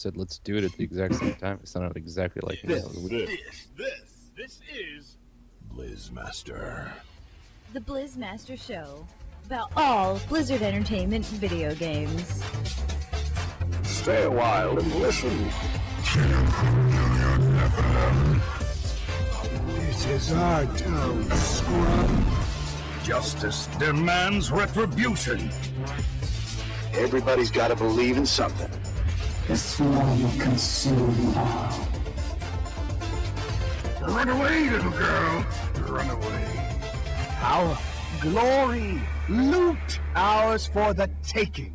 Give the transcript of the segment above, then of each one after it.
said let's do it at the exact same time. It sounded exactly like me. This is Blizzmaster. The Blizzmaster Show, about all Blizzard Entertainment video games. Stay a while and listen. This is our town, scrub. Justice demands retribution. Everybody's got to believe in something. The swarm will consume all. Run away, little girl. Run away. Our glory, loot, ours for the taking.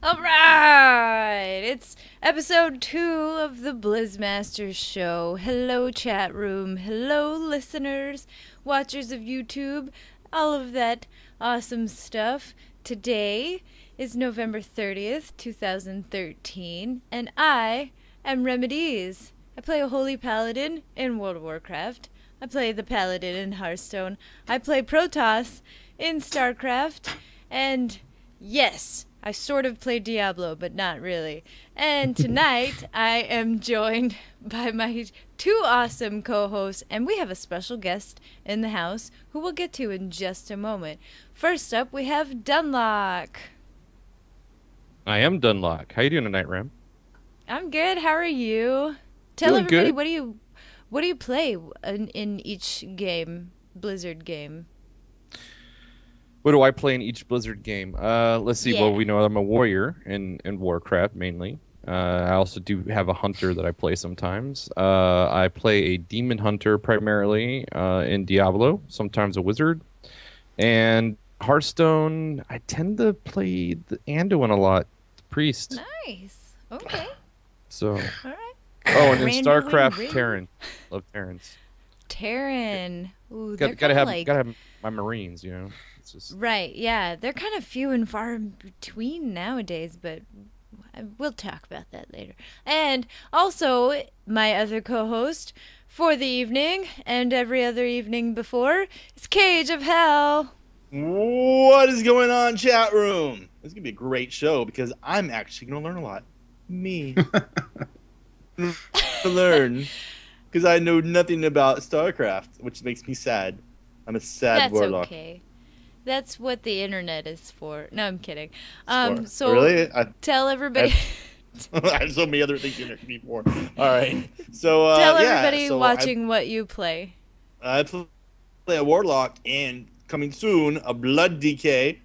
All right, it's episode 2 of the Blizzmaster Show. Hello, chat room. Hello, listeners, watchers of YouTube, all of that awesome stuff. Today is November 30th, 2013, and I am Remedeez. I play a Holy Paladin in World of Warcraft. I play the Paladin in Hearthstone. I play Protoss in StarCraft. And yes, I sort of play Diablo, but not really. And tonight, I am joined by my 2 awesome co-hosts, and we have a special guest in the house who we'll get to in just a moment. First up, we have Dunlock. I am Dunlock. How you doing tonight, Ram? I'm good. How are you? Tell Doing everybody good. what do you play in each game, Blizzard game? What do I play in each Blizzard game? Let's see. Yeah. Well, we know I'm a warrior in Warcraft mainly. I also do have a hunter that I play sometimes. I play a demon hunter primarily in Diablo, sometimes a wizard. And Hearthstone, I tend to play the Anduin a lot, the priest. Nice. Okay. So, All right. oh, and in Randomly StarCraft, ring. Terran. Love Terrans. Terran. Ooh, they're Gotta kinda have my Marines, you know. It's just Right, yeah. They're kind of few and far in between nowadays, but we'll talk about that later. And also, my other co-host for the evening and every other evening before is Cage of Hell. What is going on, chat room? This is gonna be a great show because I'm actually gonna learn a lot. Me to learn because I know nothing about StarCraft, which makes me sad. I'm a sad That's warlock. okay. That's what the internet is for. No, I'm kidding. Sport. So Really? tell everybody, I have so many other things in there can be for. All right. So tell yeah, everybody so watching what you play. I play a warlock and coming soon a blood DK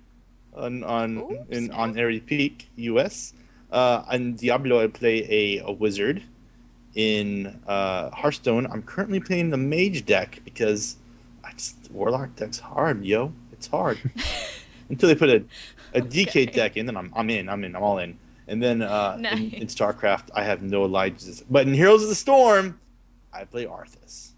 on every peak US. On Diablo I play a wizard. In Hearthstone I'm currently playing the mage deck because warlock deck's hard, yo. It's hard. Until they put a DK deck in, then I'm all in. And then Nice. in StarCraft I have no Elijahs. But in Heroes of the Storm I play Arthas.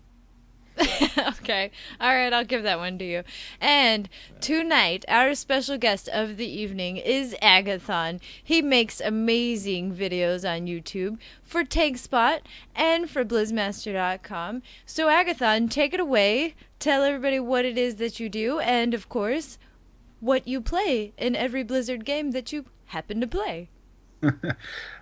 Okay. All right, I'll give that one to you. And tonight, our special guest of the evening is Aggathon. He makes amazing videos on YouTube for TankSpot and for Blizzmaster.com. So Aggathon, take it away. Tell everybody what it is that you do and, of course, what you play in every Blizzard game that you happen to play.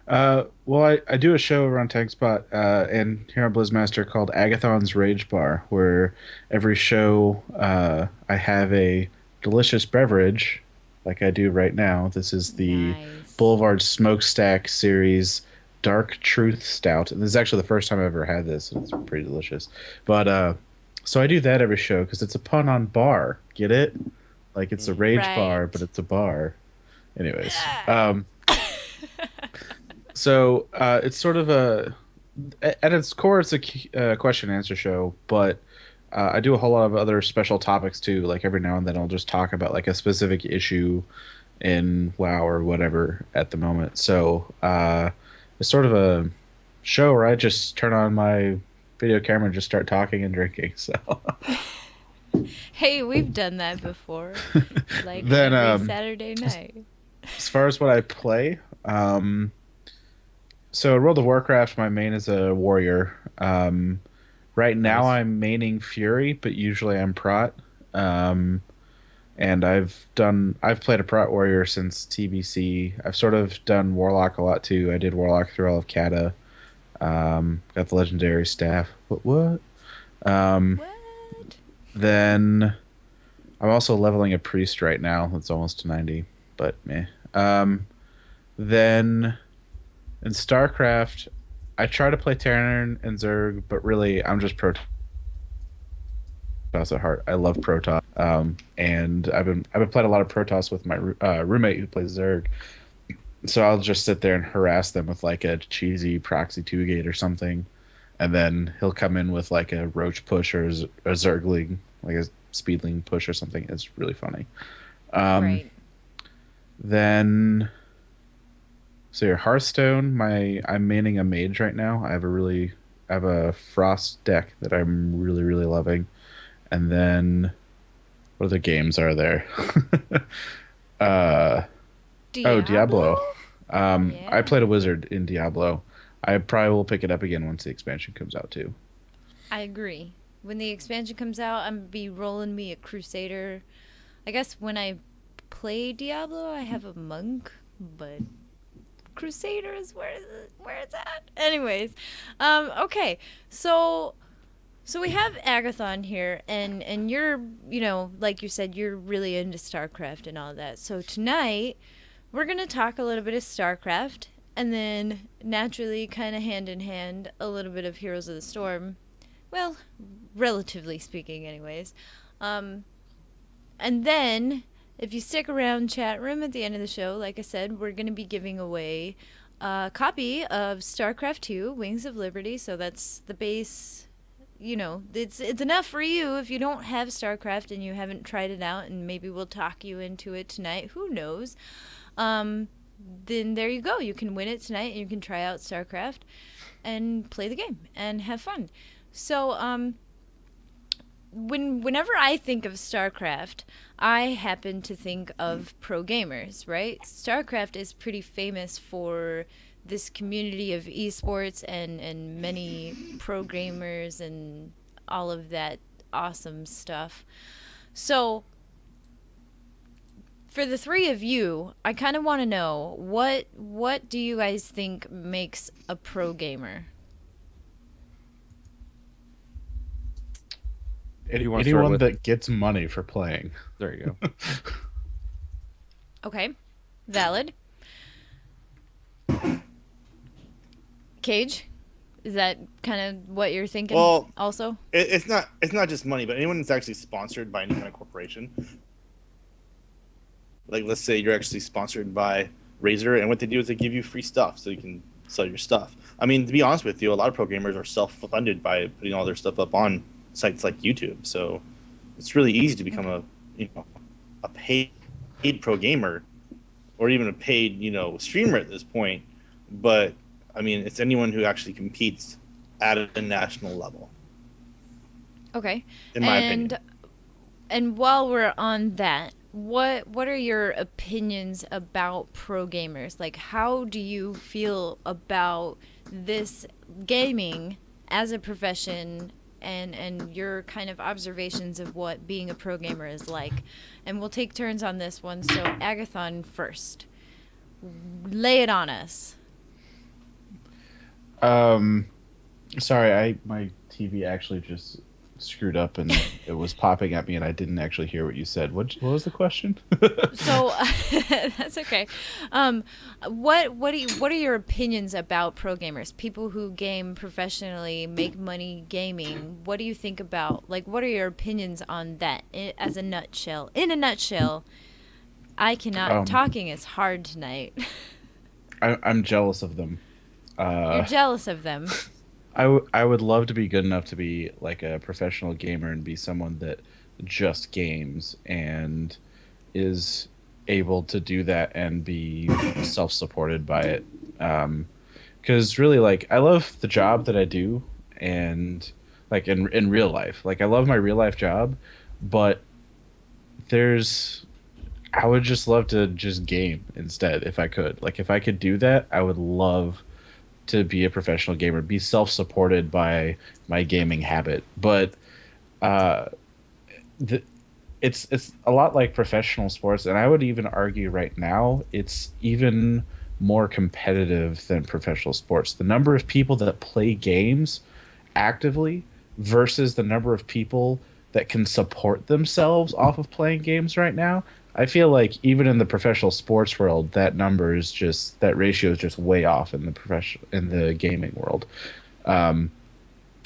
Well, I do a show over on TechSpot and here on Blizzmaster called Aggathon's Rage Bar, where every show I have a delicious beverage, like I do right now. This is the Nice. Boulevard Smokestack Series Dark Truth Stout. And this is actually the first time I've ever had this, and it's pretty delicious. But so I do that every show because it's a pun on bar. Get it? Like it's a rage Right. bar, but it's a bar. Anyways. So it's sort of at its core, it's a question and answer show, but I do a whole lot of other special topics too. Like every now and then I'll just talk about like a specific issue in WoW or whatever at the moment. So it's sort of a show where I just turn on my video camera and just start talking and drinking. So Hey, we've done that before. Like Then, every Saturday night. as far as what I play, so in World of Warcraft, my main is a warrior. Right now, I'm maining Fury, but usually I'm Prot. And and I've played a Prot Warrior since TBC. I've sort of done Warlock a lot too. I did Warlock through all of Kata. Got the legendary staff. What? What? Then I'm also leveling a priest right now. It's almost to 90, but meh. Then in StarCraft, I try to play Terran and Zerg, but really I'm just Protoss at heart. I love Protoss, and I've been playing a lot of Protoss with my roommate who plays Zerg. So I'll just sit there and harass them with like a cheesy proxy 2-gate or something, and then he'll come in with like a roach push or a Zergling, like a speedling push or something. It's really funny. Right. Then, so your Hearthstone, I'm maining a mage right now. I have a Frost deck that I'm really really loving, and then what other games are there? Diablo. Yeah. I played a wizard in Diablo. I probably will pick it up again once the expansion comes out too. I agree. When the expansion comes out, I'm gonna be rolling me a Crusader. I guess when I play Diablo, I have a monk, but Crusader is where it's at. Anyways, okay, so we have Aggathon here, and you're, like you said, you're really into StarCraft and all that. So tonight we're gonna talk a little bit of StarCraft, and then naturally, kind of hand in hand, a little bit of Heroes of the Storm. Well, relatively speaking, anyways. And then, if you stick around chat room at the end of the show, like I said, we're going to be giving away a copy of StarCraft 2, Wings of Liberty. So that's the base. It's enough for you if you don't have StarCraft and you haven't tried it out, and maybe we'll talk you into it tonight. Who knows? Then there you go. You can win it tonight, and you can try out StarCraft and play the game and have fun. So, whenever I think of StarCraft, I happen to think of pro gamers, right? StarCraft is pretty famous for this community of eSports and many pro gamers and all of that awesome stuff. So, for the three of you, I kind of want to know, what do you guys think makes a pro gamer? Anyone that gets money for playing. There you go. Okay, valid. Kage, is that kind of what you're thinking? Well, also, it's not just money, but anyone that's actually sponsored by any kind of corporation. Like, let's say you're actually sponsored by Razer, and what they do is they give you free stuff so you can sell your stuff. I mean, to be honest with you, a lot of programmers are self-funded by putting all their stuff up on sites like YouTube. So it's really easy to become a paid pro gamer, or even a paid streamer at this point. But I mean, it's anyone who actually competes at a national level. okay. In my opinion. And while we're on that, what are your opinions about pro gamers? Like, how do you feel about this gaming as a profession, and your kind of observations of what being a pro gamer is like? And we'll take turns on this one. So Aggathon first. Lay it on us. Sorry, my TV actually just screwed up and it was popping at me and I didn't actually hear what you said. What was the question? So that's okay. What are your opinions about pro gamers? People who game professionally, make money gaming. What do you think about, like, what are your opinions on that as a nutshell? In a nutshell, I cannot. Talking is hard tonight. I'm jealous of them. You're jealous of them. I would love to be good enough to be like a professional gamer and be someone that just games and is able to do that and be self-supported by it. Because really, like, I love the job that I do, and like in real life, like I love my real life job, but I would just love to just game instead if I could. Like, if I could do that, I would love to be a professional gamer, be self-supported by my gaming habit. But it's a lot like professional sports, and I would even argue right now it's even more competitive than professional sports. The number of people that play games actively versus the number of people that can support themselves off of playing games right now. I feel like even in the professional sports world, that ratio is just way off in the gaming world. Um,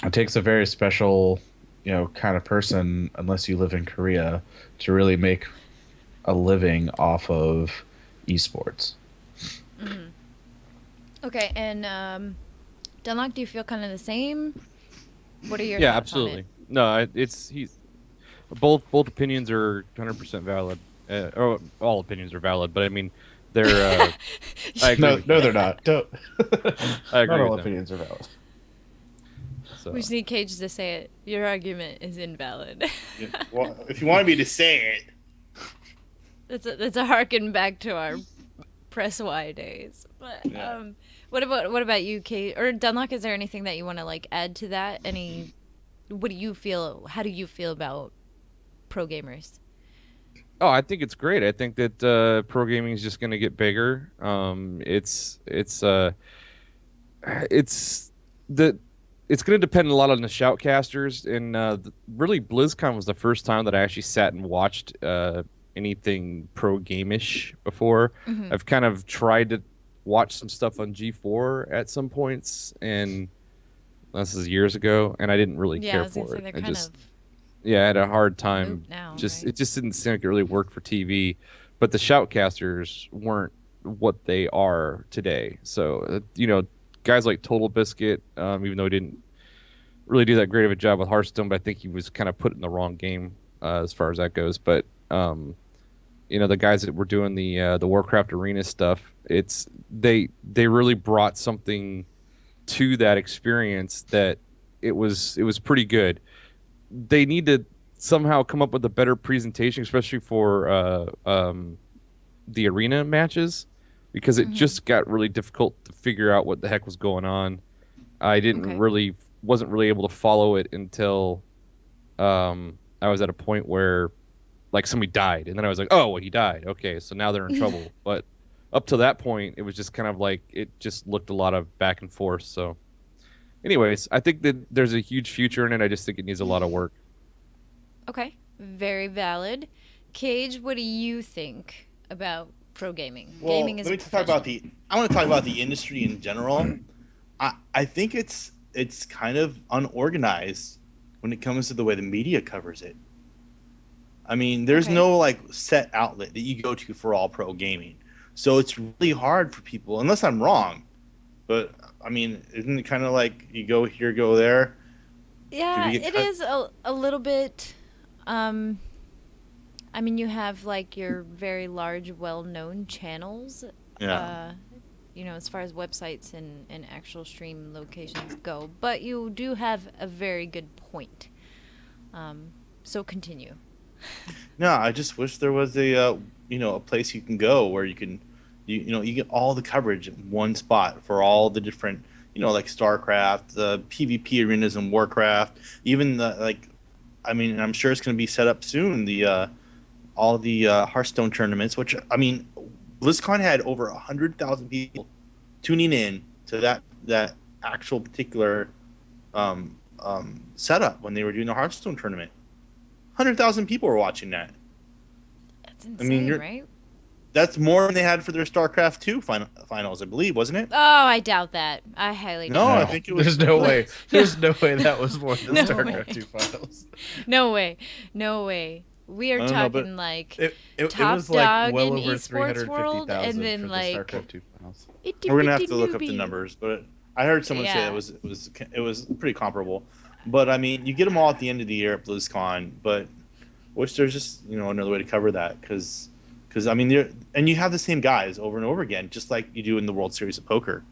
it takes a very special, kind of person, unless you live in Korea, to really make a living off of esports. Okay, and Dunlock, do you feel kind of the same? What are your Yeah, thoughts on absolutely. it? No, he's both opinions are 100% valid. Or all opinions are valid, but I mean, they're. I agree. No, with no, you. they're not. Don't. I agree Not all with them. opinions are valid. So. We just need Cage to say it. Your argument is invalid. Well, if you wanted me to say it, That's a harken back to our press Y days. But Yeah. what about you, Cage or Dunlock? Is there anything that you want to like add to that? What do you feel? How do you feel about pro gamers? Oh, I think it's great. I think that pro gaming is just going to get bigger. It's the it's going to depend a lot on the shoutcasters, and really BlizzCon was the first time that I actually sat and watched anything pro game-ish before. I've kind of tried to watch some stuff on G4 at some points, and this is years ago, and I didn't really Yeah, I care was gonna for say it. they're I kind just of Yeah, I had a hard time. moot now, Just right? it just didn't seem like it really worked for TV. But the shoutcasters weren't what they are today. So guys like Total Biscuit, even though he didn't really do that great of a job with Hearthstone, but I think he was kind of put in the wrong game as far as that goes. But the guys that were doing the Warcraft arena stuff, they really brought something to that experience that it was pretty good. They need to somehow come up with a better presentation, especially for the arena matches, because it just got really difficult to figure out what the heck was going on. I Okay. wasn't really able to follow it until I was at a point where like somebody died, and then I was like, oh, well, he died. Okay, so now they're in trouble. But up to that point, it was just kind of like it just looked a lot of back and forth. So, anyways, I think that there's a huge future in it. I just think it needs a lot of work. Okay, very valid. Cage, what do you think about pro gaming? well, Gaming is let a me talk about profession. I want to talk about the industry in general. I think it's kind of unorganized when it comes to the way the media covers it. I mean, there's Okay. no like set outlet that you go to for all pro gaming. So it's really hard for people, unless I'm wrong. But I mean, isn't it kind of like you go here, go there? Do Yeah, we get it is a little bit. Um, I mean, you have like your very large, well-known channels. Yeah. As far as websites and actual stream locations go. But you do have a very good point. So continue. No, I just wish there was a place you can go where you get all the coverage in one spot for all the different, like StarCraft, the PvP arenas in Warcraft, even I mean, I'm sure it's going to be set up soon. The all the Hearthstone tournaments, which I mean, BlizzCon had over 100,000 people tuning in to that actual particular setup when they were doing the Hearthstone tournament. 100,000 people were watching that. That's I mean, insane, right? That's more than they had for their StarCraft 2 finals, I believe, wasn't it? Oh, I doubt that. I highly No, doubt I that. think it was. There's no way. There's no way that was more than No StarCraft way. 2 finals. No way. No way. We are I don't know, but talking like It top was like dog well in over esports world, 350,000 and then for the like StarCraft 2 finals. We're gonna have to look up the newbie. numbers, but I heard someone say Yeah. it was pretty comparable. But I mean, you get them all at the end of the year at BlizzCon, but wish there's just another way to cover that because I mean you have the same guys over and over again, just like you do in the World Series of Poker.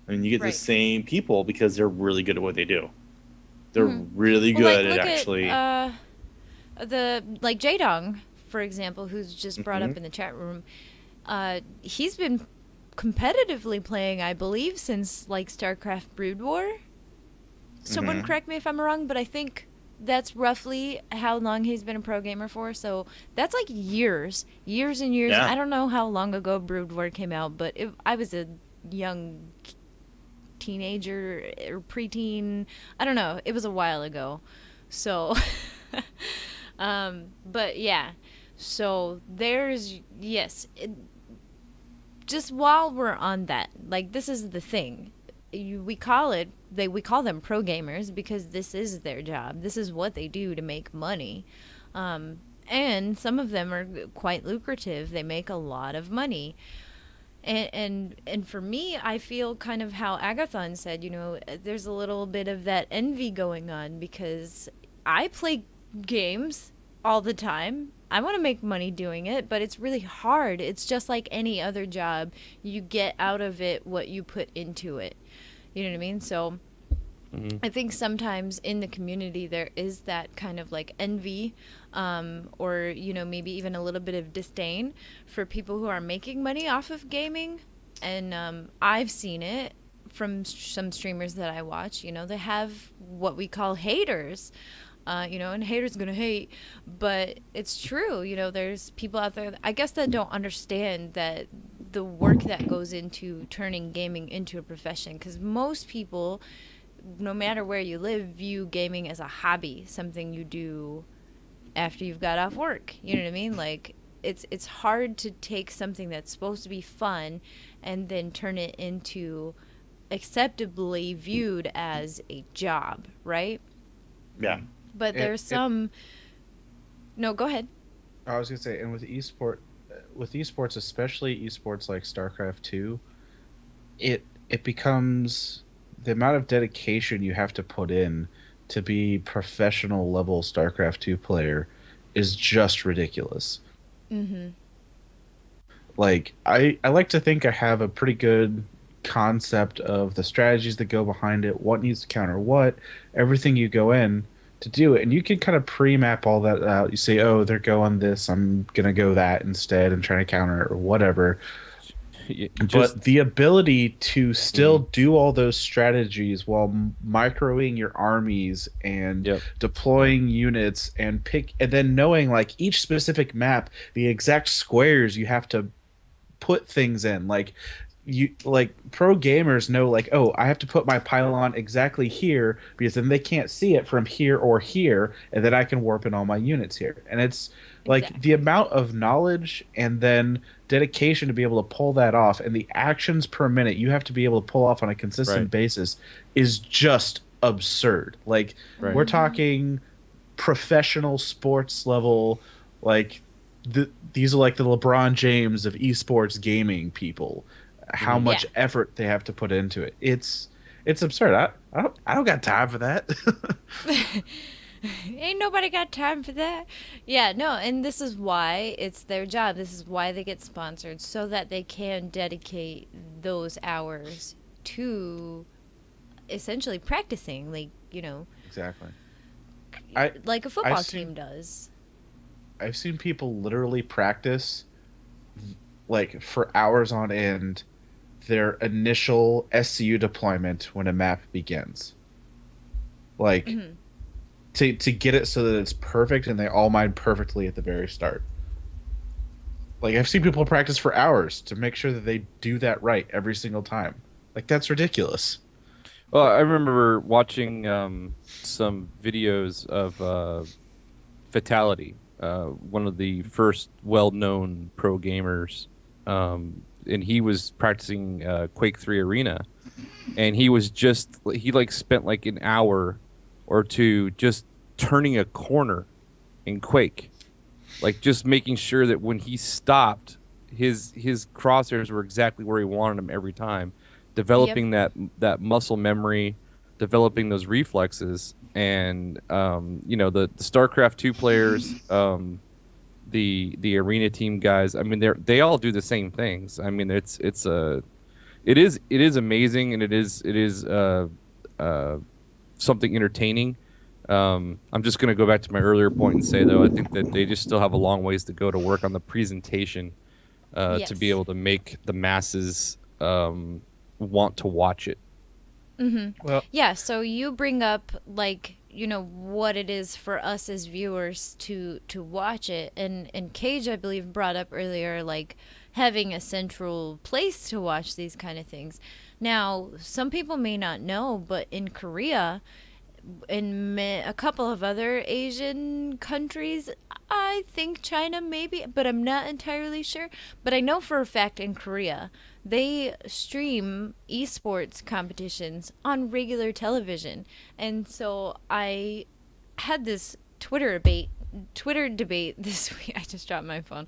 I mean, you get Right. the same people because they're really good at what they do. They're really Well, like, good look at actually. at the like Jaedong, for example, who's just brought Mm-hmm. up in the chat room. He's been competitively playing, I believe, since like StarCraft Brood War. Someone Mm-hmm. correct me if I'm wrong, but I think that's roughly how long he's been a pro gamer for. So that's like years and years. Yeah. I don't know how long ago Brood War came out, but I was a young teenager or preteen. I don't know. It was a while ago. So, but yeah. So there's, yes. Just while we're on that, like, this is the thing. We call them pro gamers because this is their job. This is what they do to make money. And some of them are quite lucrative. They make a lot of money. And for me, I feel kind of how Aggathon said, there's a little bit of that envy going on because I play games all the time. I want to make money doing it, but it's really hard. It's just like any other job. You get out of it what you put into it. You know what I mean? So I think sometimes in the community there is that kind of like envy, or maybe even a little bit of disdain for people who are making money off of gaming. And I've seen it from some streamers that I watch. They have what we call haters. And haters gonna hate, but it's true. There's people out there, I guess, that don't understand that the work that goes into turning gaming into a profession. Because most people, no matter where you live, view gaming as a hobby, something you do after you've got off work. You know what I mean? Like, it's hard to take something that's supposed to be fun and then turn it into acceptably viewed as a job, right? Yeah. But there's some. No, go ahead. I was gonna say, and with esports, especially esports like StarCraft 2, it becomes the amount of dedication you have to put in to be professional level StarCraft 2 player is just ridiculous. Mm-hmm. Like, I like to think I have a pretty good concept of the strategies that go behind it, what needs to counter what, everything you go in to do it, and you can kind of pre-map all that out. You say, oh, they're going this, I'm gonna go that instead and try to counter it or whatever. But the ability to still do all those strategies while microing your armies and deploying units and then knowing like each specific map, the exact squares you have to put things in, like pro gamers know, like, oh, I have to put my pylon exactly here because then they can't see it from here or here, and then I can warp in all my units here. And it's like the amount of knowledge and then dedication to be able to pull that off, and the actions per minute you have to be able to pull off on a consistent basis is just absurd. Like, we're talking professional sports level, like these are like the LeBron James of esports gaming people. How much effort they have to put into it. It's absurd. I don't got time for that. Ain't nobody got time for that. Yeah, no, and this is why it's their job. This is why they get sponsored, so that they can dedicate those hours to essentially practicing, like, Exactly. like a football team does. I've seen people literally practice like for hours on end their initial SCU deployment when a map begins. Like, to get it so that it's perfect and they all mine perfectly at the very start. Like, I've seen people practice for hours to make sure that they do that right every single time. Like, that's ridiculous. Well, I remember watching some videos of Fatality, one of the first well-known pro gamers, and he was practicing Quake 3 Arena, and he spent like an hour or two just turning a corner in Quake, like just making sure that when he stopped, his crosshairs were exactly where he wanted them every time, developing that muscle memory, developing those reflexes. And the StarCraft 2 players, the arena team guys, I mean, they all do the same things. I mean, it is amazing, and it is something entertaining. I'm just going to go back to my earlier point and say, though, I think that they just still have a long ways to go to work on the presentation to be able to make the masses want to watch it. Well, Yeah, so you bring up like, what it is for us as viewers to watch it, and Cage, I believe, brought up earlier like having a central place to watch these kind of things. Now, some people may not know, but in Korea, in a couple of other Asian countries, I think China maybe, but I'm not entirely sure. But I know for a fact in Korea, they stream esports competitions on regular television. And so I had this Twitter debate this week. I just dropped my phone.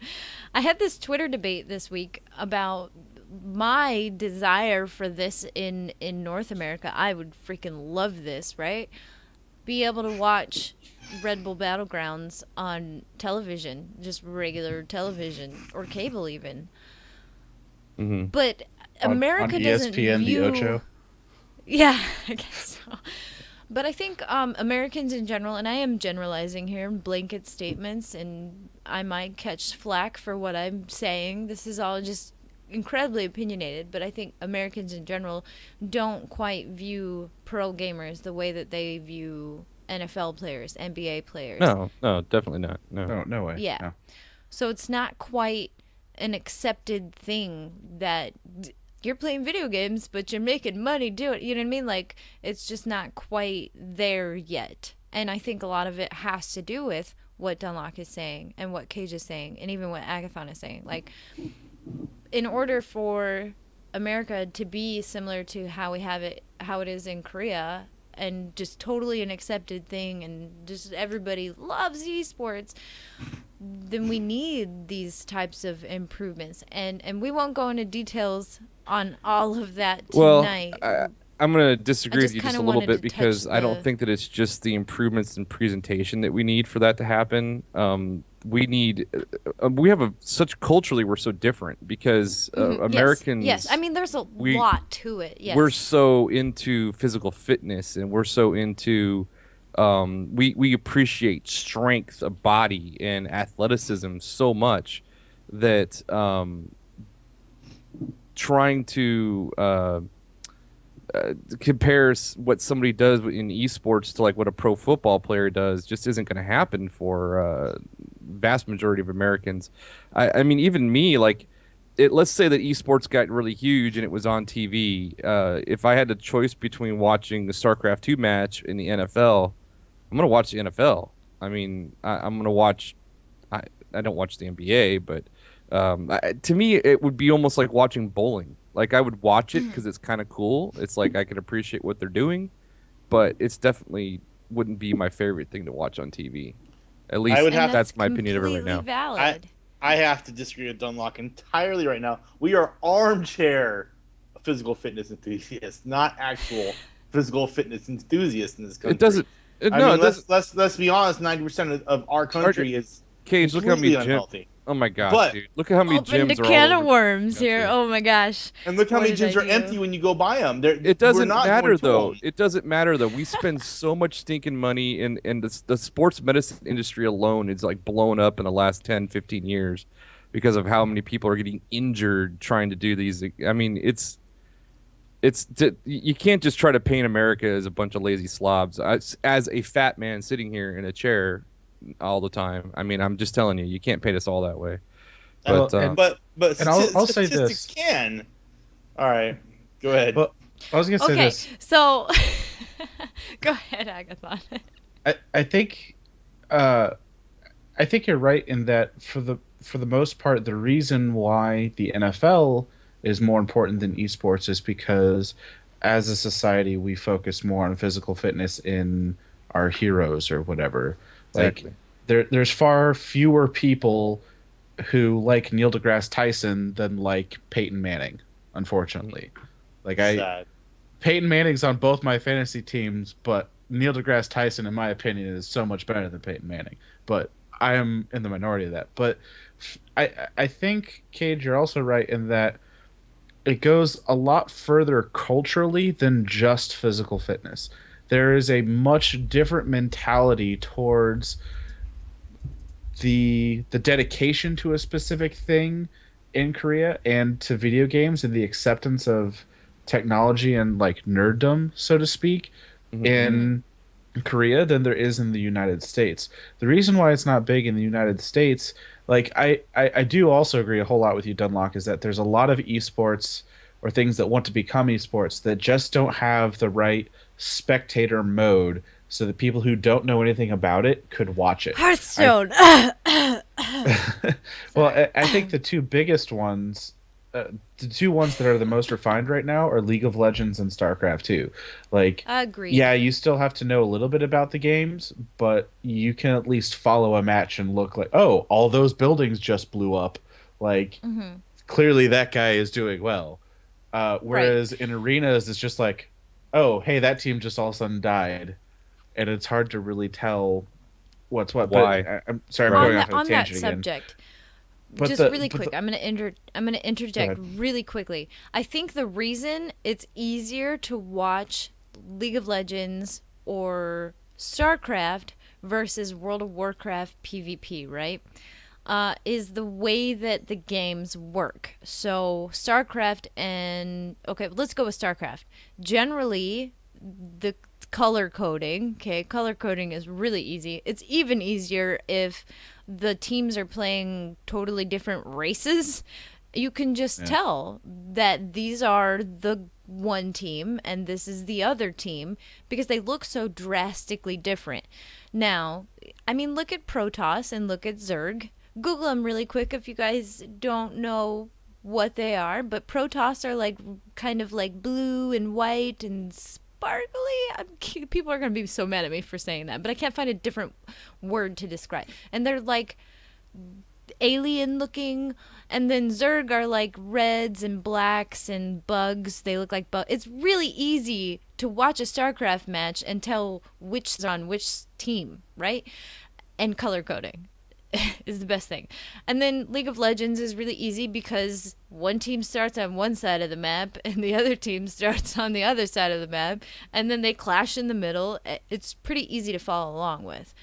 I had this Twitter debate this week about my desire for this in North America. I would freaking love this, right? Be able to watch Red Bull Battlegrounds on television, just regular television or cable even. But America on doesn't ESPN, view. the Ocho. Yeah, I guess so. But I think Americans in general, and I am generalizing here, blanket statements, and I might catch flack for what I'm saying. This is all just incredibly opinionated, but I think Americans in general don't quite view pro gamers the way that they view NFL players, NBA players. No, definitely not. No. No way. Yeah. No. So it's not quite an accepted thing that you're playing video games, but you're making money do it. You know what I mean? Like, it's just not quite there yet. And I think a lot of it has to do with what Dunlock is saying and what Kage is saying and even what Aggathon is saying. Like, in order for America to be similar to how it is in Korea, and just totally an accepted thing, and just everybody loves esports, then we need these types of improvements. And we won't go into details on all of that tonight. Well, I'm going to disagree with you kinda just a little wanted bit to because touch I don't the- think that it's just the improvements in presentation that we need for that to happen. We need, we have such culturally, we're so different because Americans. Yes. I mean, there's a lot to it. Yes. We're so into physical fitness and we're so into, we appreciate strength of body and athleticism so much that trying to compares what somebody does in esports to like what a pro football player does just isn't going to happen for vast majority of Americans. I mean, even me, like, let's say that esports got really huge and it was on TV. If I had a choice between watching the StarCraft 2 match in the NFL, I'm going to watch the NFL. I mean, I'm going to watch. I don't watch the NBA, but to me, it would be almost like watching bowling. Like, I would watch it because it's kind of cool. It's like I can appreciate what they're doing, but it's definitely wouldn't be my favorite thing to watch on TV. At least that's my opinion of it right now. Valid. I have to disagree with Dunlock entirely right now. We are armchair physical fitness enthusiasts, not actual physical fitness enthusiasts in this country. It doesn't. Let's be honest. 90% of our country is Cage, look how many unhealthy. Oh my gosh, But- dude! Look at how many Opened gyms a are can all of over. worms here. Oh my gosh. And look how What many did I gyms are do? empty when you go buy them. It doesn't matter though. It doesn't matter though. We spend so much stinking money, and the sports medicine industry alone is like blown up in the last 10, 15 years because of how many people are getting injured trying to do these. I mean, you can't just try to paint America as a bunch of lazy slobs. As a fat man sitting here in a chair all the time, I mean, I'm just telling you, you can't paint us all that way. But But And I'll say statistics this. can. All right, go ahead. Well, I was gonna say Okay, this. so go ahead, Aggathon. I think you're right in that for the most part, the reason why the NFL is more important than esports is because as a society we focus more on physical fitness in our heroes or whatever. Exactly. Like there's far fewer people who like Neil deGrasse Tyson than like Peyton Manning, unfortunately. Like Sad. Peyton Manning's on both my fantasy teams, but Neil deGrasse Tyson, in my opinion, is so much better than Peyton Manning. But I am in the minority of that. But I think, Cage, you're also right in that it goes a lot further culturally than just physical fitness. There is a much different mentality towards the dedication to a specific thing in Korea and to video games and the acceptance of technology and like nerddom, so to speak, in Korea than there is in the United States. The reason why it's not big in the United States, like I do also agree a whole lot with you, Dunlock, is that there's a lot of esports or things that want to become esports that just don't have the right spectator mode so that people who don't know anything about it could watch it. Hearthstone. Well, I think the two biggest ones, the two ones that are the most refined right now are League of Legends and StarCraft 2. Like, Agreed. yeah, you still have to know a little bit about the games, but you can at least follow a match and look like, oh, all those buildings just blew up. Like, clearly that guy is doing well. Whereas in arenas, it's just like, oh, hey, that team just all of a sudden died. And it's hard to really tell what's what. Why? But I'm sorry, I'm going off on a On that tangent again. subject, But just the- really but quick, the- I'm gonna interject really quickly. I think the reason it's easier to watch League of Legends or StarCraft versus World of Warcraft PvP, right? Is the way that the games work. So StarCraft let's go with StarCraft. Generally, the color coding, color coding is really easy. It's even easier if the teams are playing totally different races. You can just tell that these are the one team and this is the other team because they look so drastically different. Now, I mean, look at Protoss and look at Zerg. Google them really quick if you guys don't know what they are, but Protoss are like kind of like blue and white and sparkly. People are going to be so mad at me for saying that, but I can't find a different word to describe. And they're like alien looking, and then Zerg are like reds and blacks and bugs. They look like bugs. It's really easy to watch a StarCraft match and tell which is on which team, right? And color coding is the best thing. And then League of Legends is really easy because one team starts on one side of the map and the other team starts on the other side of the map, and then they clash in the middle. It's pretty easy to follow along with.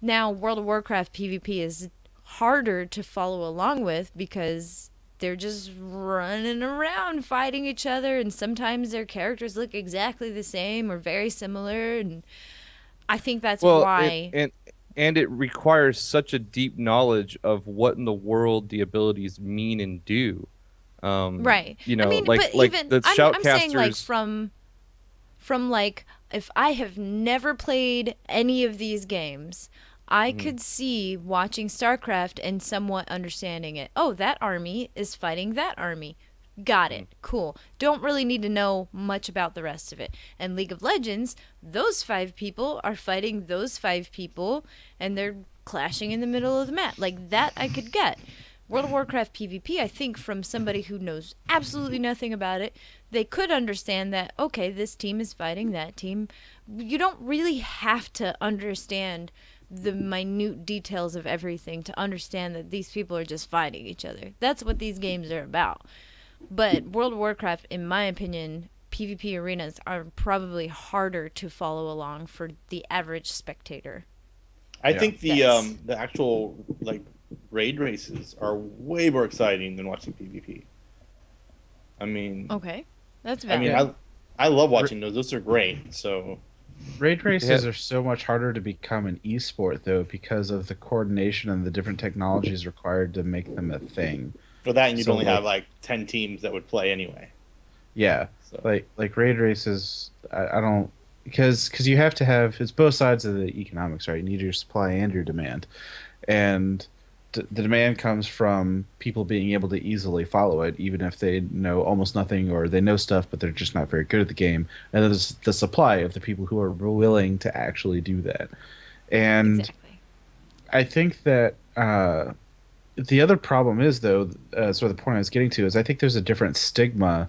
Now, World of Warcraft PvP is harder to follow along with because they're just running around fighting each other, and sometimes their characters look exactly the same or very similar, and I think that's why. And it requires such a deep knowledge of what in the world the abilities mean and do. Right. You know, I mean, like but like even the I'm saying like shoutcasters. from like if I have never played any of these games, I could see watching StarCraft and somewhat understanding it. Oh, that army is fighting that army. Got it. Cool. Don't really need to know much about the rest of it. And League of Legends, those 5 people are fighting those 5 people, and they're clashing in the middle of the map. Like, that I could get. World of Warcraft PvP, I think from somebody who knows absolutely nothing about it, they could understand that, okay, this team is fighting that team. You don't really have to understand the minute details of everything to understand that these people are just fighting each other. That's what these games are about. But World of Warcraft, in my opinion, PvP arenas are probably harder to follow along for the average spectator. I think the actual like raid races are way more exciting than watching PvP. I mean, Okay, that's I valid. mean, I love watching those. Those are great. So Raid races are so much harder to become an esport, though, because of the coordination and the different technologies required to make them a thing. for that, and you'd So, only like- have like 10 teams that would play anyway. Yeah, So like raid races, I don't because you have to have it's both sides of the economics, right? You need your supply and your demand, and the demand comes from people being able to easily follow it, even if they know almost nothing or they know stuff, but they're just not very good at the game. And there's the supply of the people who are willing to actually do that, and Exactly. I think that the other problem is, though, sort of the point I was getting to is I think there's a different stigma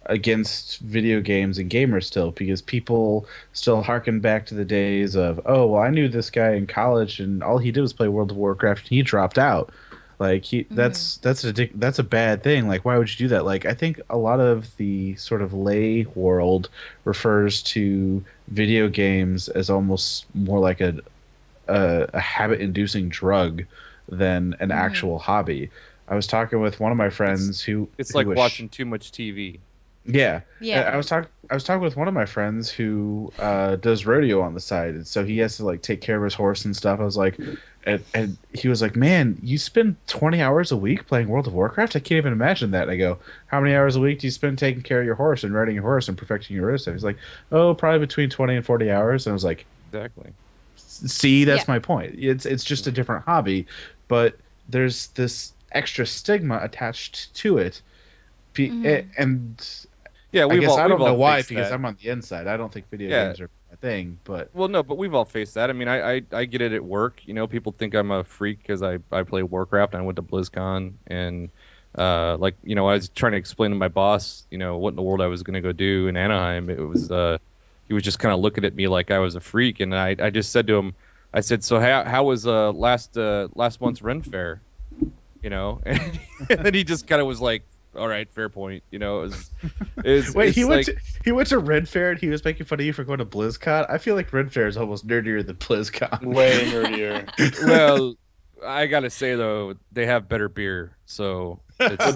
against video games and gamers still because people still harken back to the days of, oh, well, I knew this guy in college and all he did was play World of Warcraft and he dropped out. Like that's a bad thing. Like, why would you do that? Like, I think a lot of the sort of lay world refers to video games as almost more like a habit-inducing drug than an actual hobby. I was talking with one of my friends who It's who like was watching too much TV. Yeah. Yeah. I was talking with one of my friends who does rodeo on the side, and so he has to like take care of his horse and stuff. I was like, and he was like, "Man, you spend 20 hours a week playing World of Warcraft? I can't even imagine that." And I go, "How many hours a week do you spend taking care of your horse and riding your horse and perfecting your stuff?" He's like, "Oh, probably between 20 and 40 hours." And I was like, Exactly. "See, Yeah. that's my point. It's just a different hobby, but there's this extra stigma attached to it." And Yeah, I guess I we've don't all know why faced because that. I'm on the inside. I don't think video Yeah. games are a thing, but Well, no, but we've all faced that. I mean, I get it at work. You know, people think I'm a freak because I play Warcraft and I went to BlizzCon and like, you know, I was trying to explain to my boss, you know, what in the world I was going to go do in Anaheim. It was he was just kind of looking at me like I was a freak, and I just said to him, I said, "So how was last month's Ren Fair?" You know, and then he just kind of was like, "All right, fair point." You know, wait, it's like he went to Red Fair and he was making fun of you for going to BlizzCon. I feel like Red Fair is almost nerdier than BlizzCon. Way nerdier. well, I gotta say though, they have better beer, so But it's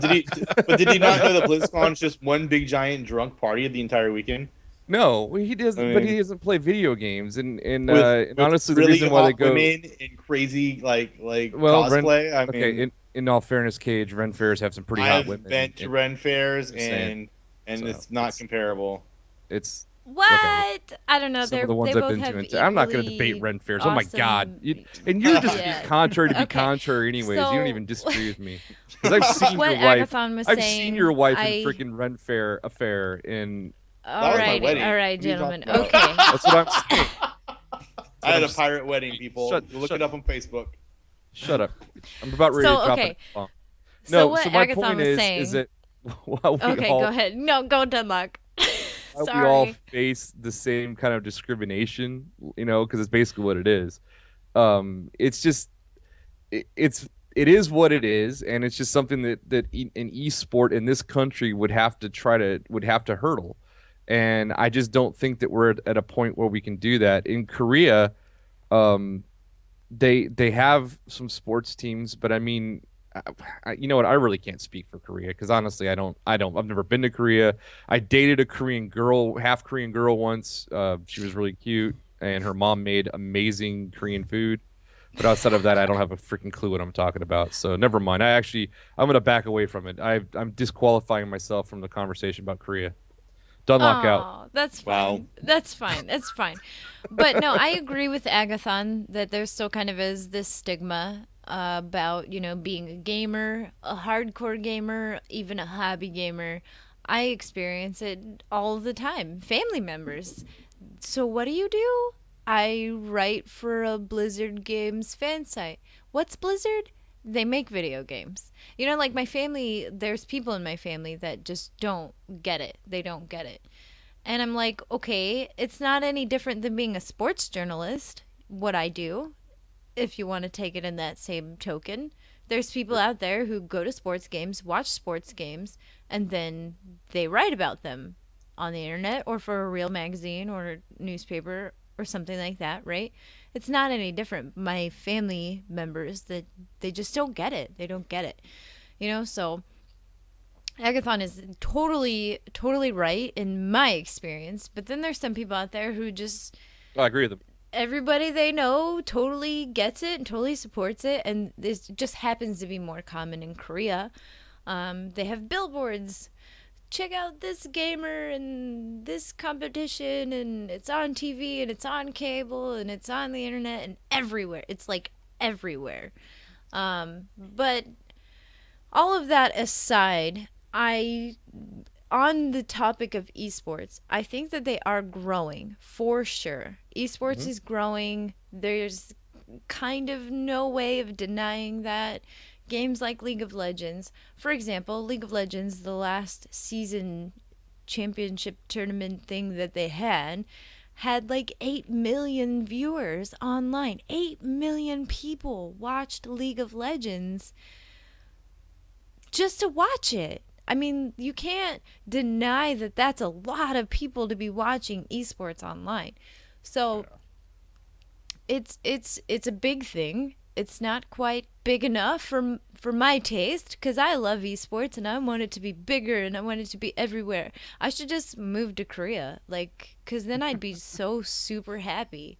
did he not know that BlizzCon's just one big giant drunk party the entire weekend? no, he I doesn't. But he mean, doesn't play video games, and with honestly, the really reason why they hot go women and crazy like well, Ren. cosplay. I Okay, mean, in all fairness, Cage, Ren fairs have some pretty hot I've women. been to Ren fairs Insane. and So it's not comparable. it's okay. What? I don't know. Some of the they ones I've both been have to. I'm not going to debate equally Ren fairs. Oh my God! awesome. And you're just Yeah. contrary to be Okay. contrary, anyways. You So- don't even disagree with me because I've seen What your wife. Aggathon was I've saying, seen your wife I- in freaking Ren fair affair in. All was my right, wedding. all right, What are you gentlemen. talking about? Okay. That's what I'm saying. I had a I'm pirate wedding, people. Look it up on Facebook. Shut up. I'm about ready So, to drop okay. it. Bomb. So No, what so my Aggathon point was is saying. that while we Okay, all go ahead. No, go Dunlock. we all Sorry. face the same kind of discrimination, you know, because it's basically what it is. It's just it is what it is, and it's just something that an esport in this country would have to hurdle, and I just don't think that we're at a point where we can do that. In Korea, um, they have some sports teams, but I mean, you know what? I really can't speak for Korea because honestly, I've never been to Korea. I dated a Korean girl, half Korean girl once. She was really cute, and her mom made amazing Korean food. But outside of that, I don't have a freaking clue what I'm talking about. So never mind. I'm gonna back away from it. I'm disqualifying myself from the conversation about Korea. Dunlock out. Oh, that's Wow. fine. That's fine. It's fine. But no, I agree with Aggathon that there still kind of is this stigma about, being a gamer, a hardcore gamer, even a hobby gamer. I experience it all the time. Family members. So what do? I write for a Blizzard Games fan site. What's Blizzard? They make video games. Like my family, there's people in my family that just don't get it. They don't get it. And I'm like, okay, it's not any different than being a sports journalist, what I do, if you want to take it in that same token. There's people out there who go to sports games, watch sports games, and then they write about them on the internet or for a real magazine or newspaper or something like that, right? It's not any different. My family members, that they just don't get it. They don't get it. So Aggathon is totally, totally right in my experience. But then there's some people out there who just, I agree with them. everybody they know totally gets it and totally supports it. And this just happens to be more common in Korea. They have billboards. Check out this gamer and this competition, and it's on TV and it's on cable and it's on the internet and everywhere. It's like everywhere. But all of that aside, on the topic of esports, I think that they are growing for sure. Esports is growing. There's kind of no way of denying that. Games like League of Legends, for example, League of Legends, the last season championship tournament thing that they had like 8 million viewers online. 8 million people watched League of Legends just to watch it. I mean, you can't deny that that's a lot of people to be watching esports online. So it's a big thing. It's not quite big enough for my taste, because I love esports and I want it to be bigger and I want it to be everywhere. I should just move to Korea, like, because then I'd be so super happy.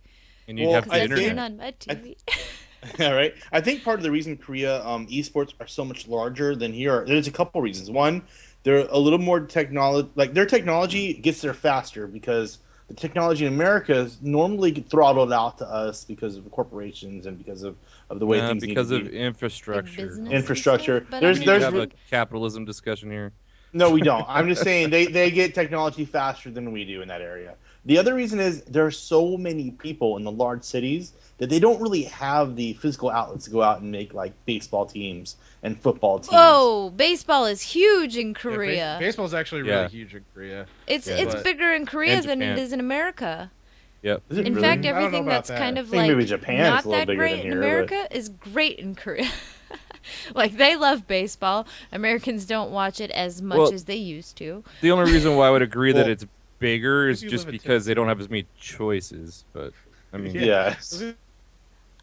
And you'd Well, have Because the I'd internet. turn on my TV. All right. I think part of the reason Korea esports are so much larger than here, there's a couple reasons. One, they're a little more technology, like their technology gets there faster because the technology in America is normally throttled out to us because of corporations and because of the way things Because need of to be. infrastructure. business. Infrastructure. But I There's mean, We there's have a capitalism discussion here. No, we don't. I'm just saying they get technology faster than we do in that area. The other reason is there are so many people in the large cities that they don't really have the physical outlets to go out and make like baseball teams and football teams. Whoa, baseball is huge in Yeah, Korea. baseball's actually Yeah. really huge in Korea. It's Yeah, it's but- bigger in Korea and than it Japan. is in America. Yep. Is it In really? fact, I don't know everything about that's that. kind I of think like maybe Japan's not a little that bigger great than in here, but- America is great in Korea. Like they love baseball. Americans don't watch it as much Well, as they used to. The only reason why I would agree that Well, it's bigger is if you just live in because they don't have as many choices. But I mean, Yes.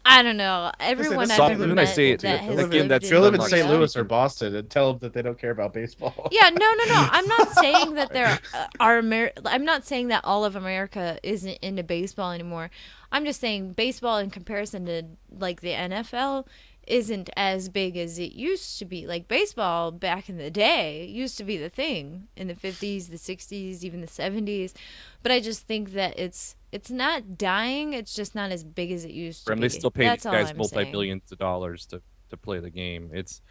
I don't know. Everyone that's I've something ever that met I say it that to. has Again, lived that's If in you live in Dunlock. St. Korea- Louis or Boston, and tell them that they don't care about baseball. Yeah, no. I'm not saying that there are I'm not saying that all of America isn't into baseball anymore. I'm just saying baseball in comparison to like the NFL isn't as big as it used to be. Like baseball back in the day used to be the thing in the 50s, the 60s, even the 70s. But I just think that it's not dying. It's just not as big as it used to And be. they still pay That's these all guys I'm multi-billions of dollars to play the game. It's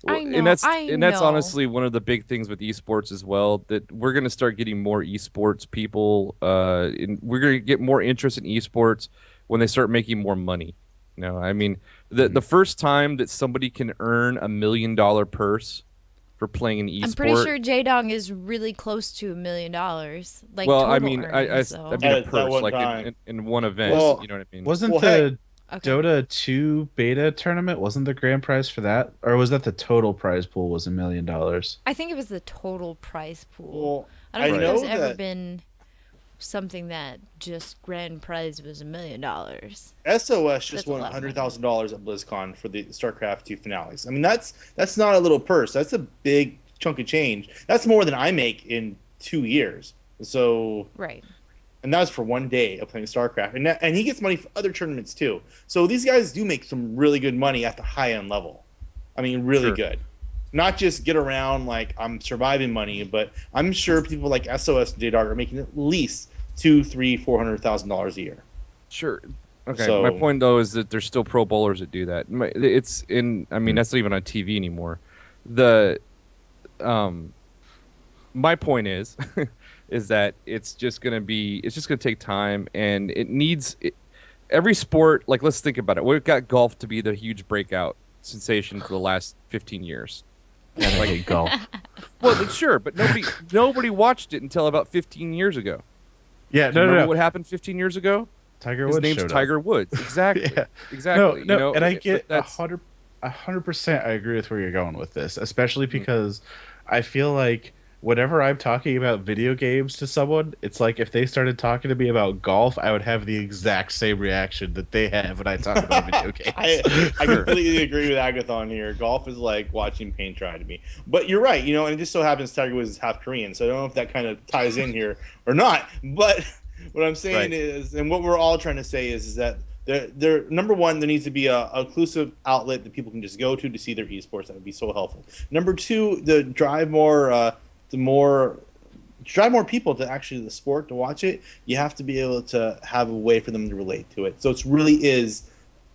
I and know, that's I and that's know. honestly one of the big things with esports as well, that we're going to start getting more esports people we're going to get more interest in esports when they start making more money. I mean, the first time that somebody can earn $1 million purse for playing an esport. I'm pretty sure J-Dong is really close to $1 million. Like well, total I mean, earnings, I so. mean a At that purse one like time. in one event. Well, you know what I mean? Wasn't Well, the Okay. Dota 2 beta tournament, wasn't the grand prize for that? Or was that the total prize pool was $1 million? I think it was the total prize pool. Well, I don't think know there's ever that been something that just grand prize was $1 million. SOS That's just a won lot of money. $100,000 at BlizzCon for the StarCraft 2 finales. I mean, that's not a little purse. That's a big chunk of change. That's more than I make in 2 years. So, Right. and that was for one day of playing StarCraft. And he gets money for other tournaments too. So these guys do make some really good money at the high end level. I mean, really Sure. good. Not just get around like I'm surviving money, but I'm sure people like SOS and JDog are making at least $200,000, $300,000, $400,000 a year. Sure. Okay. So- My point though is that there's still pro bowlers that do that. It's in. I mean, that's not even on TV anymore. My point is, is that it's just gonna take time, and it needs every sport. Like, let's think about it. We've got golf to be the huge breakout sensation for the last 15 years. I hate golf. Well, sure, but nobody watched it until about 15 years ago. Yeah, Do you no. remember what happened 15 years ago? Tiger His Woods name's showed Tiger Woods. Exactly. Yeah. Exactly. No, and I get but that's 100%. I agree with where you're going with this, especially Mm-hmm. because I feel like whenever I'm talking about video games to someone, it's like if they started talking to me about golf, I would have the exact same reaction that they have when I talk about video games. I completely agree with Aggathon here. Golf is like watching paint dry to me. But you're right, and it just so happens Tiger Woods is half Korean, so I don't know if that kind of ties in here or not. But what I'm saying Right. is, and what we're all trying to say is that there number one, there needs to be a inclusive outlet that people can just go to see their esports. That would be so helpful. Number two, to drive more people to actually the sport to watch it, you have to be able to have a way for them to relate to it. So it really is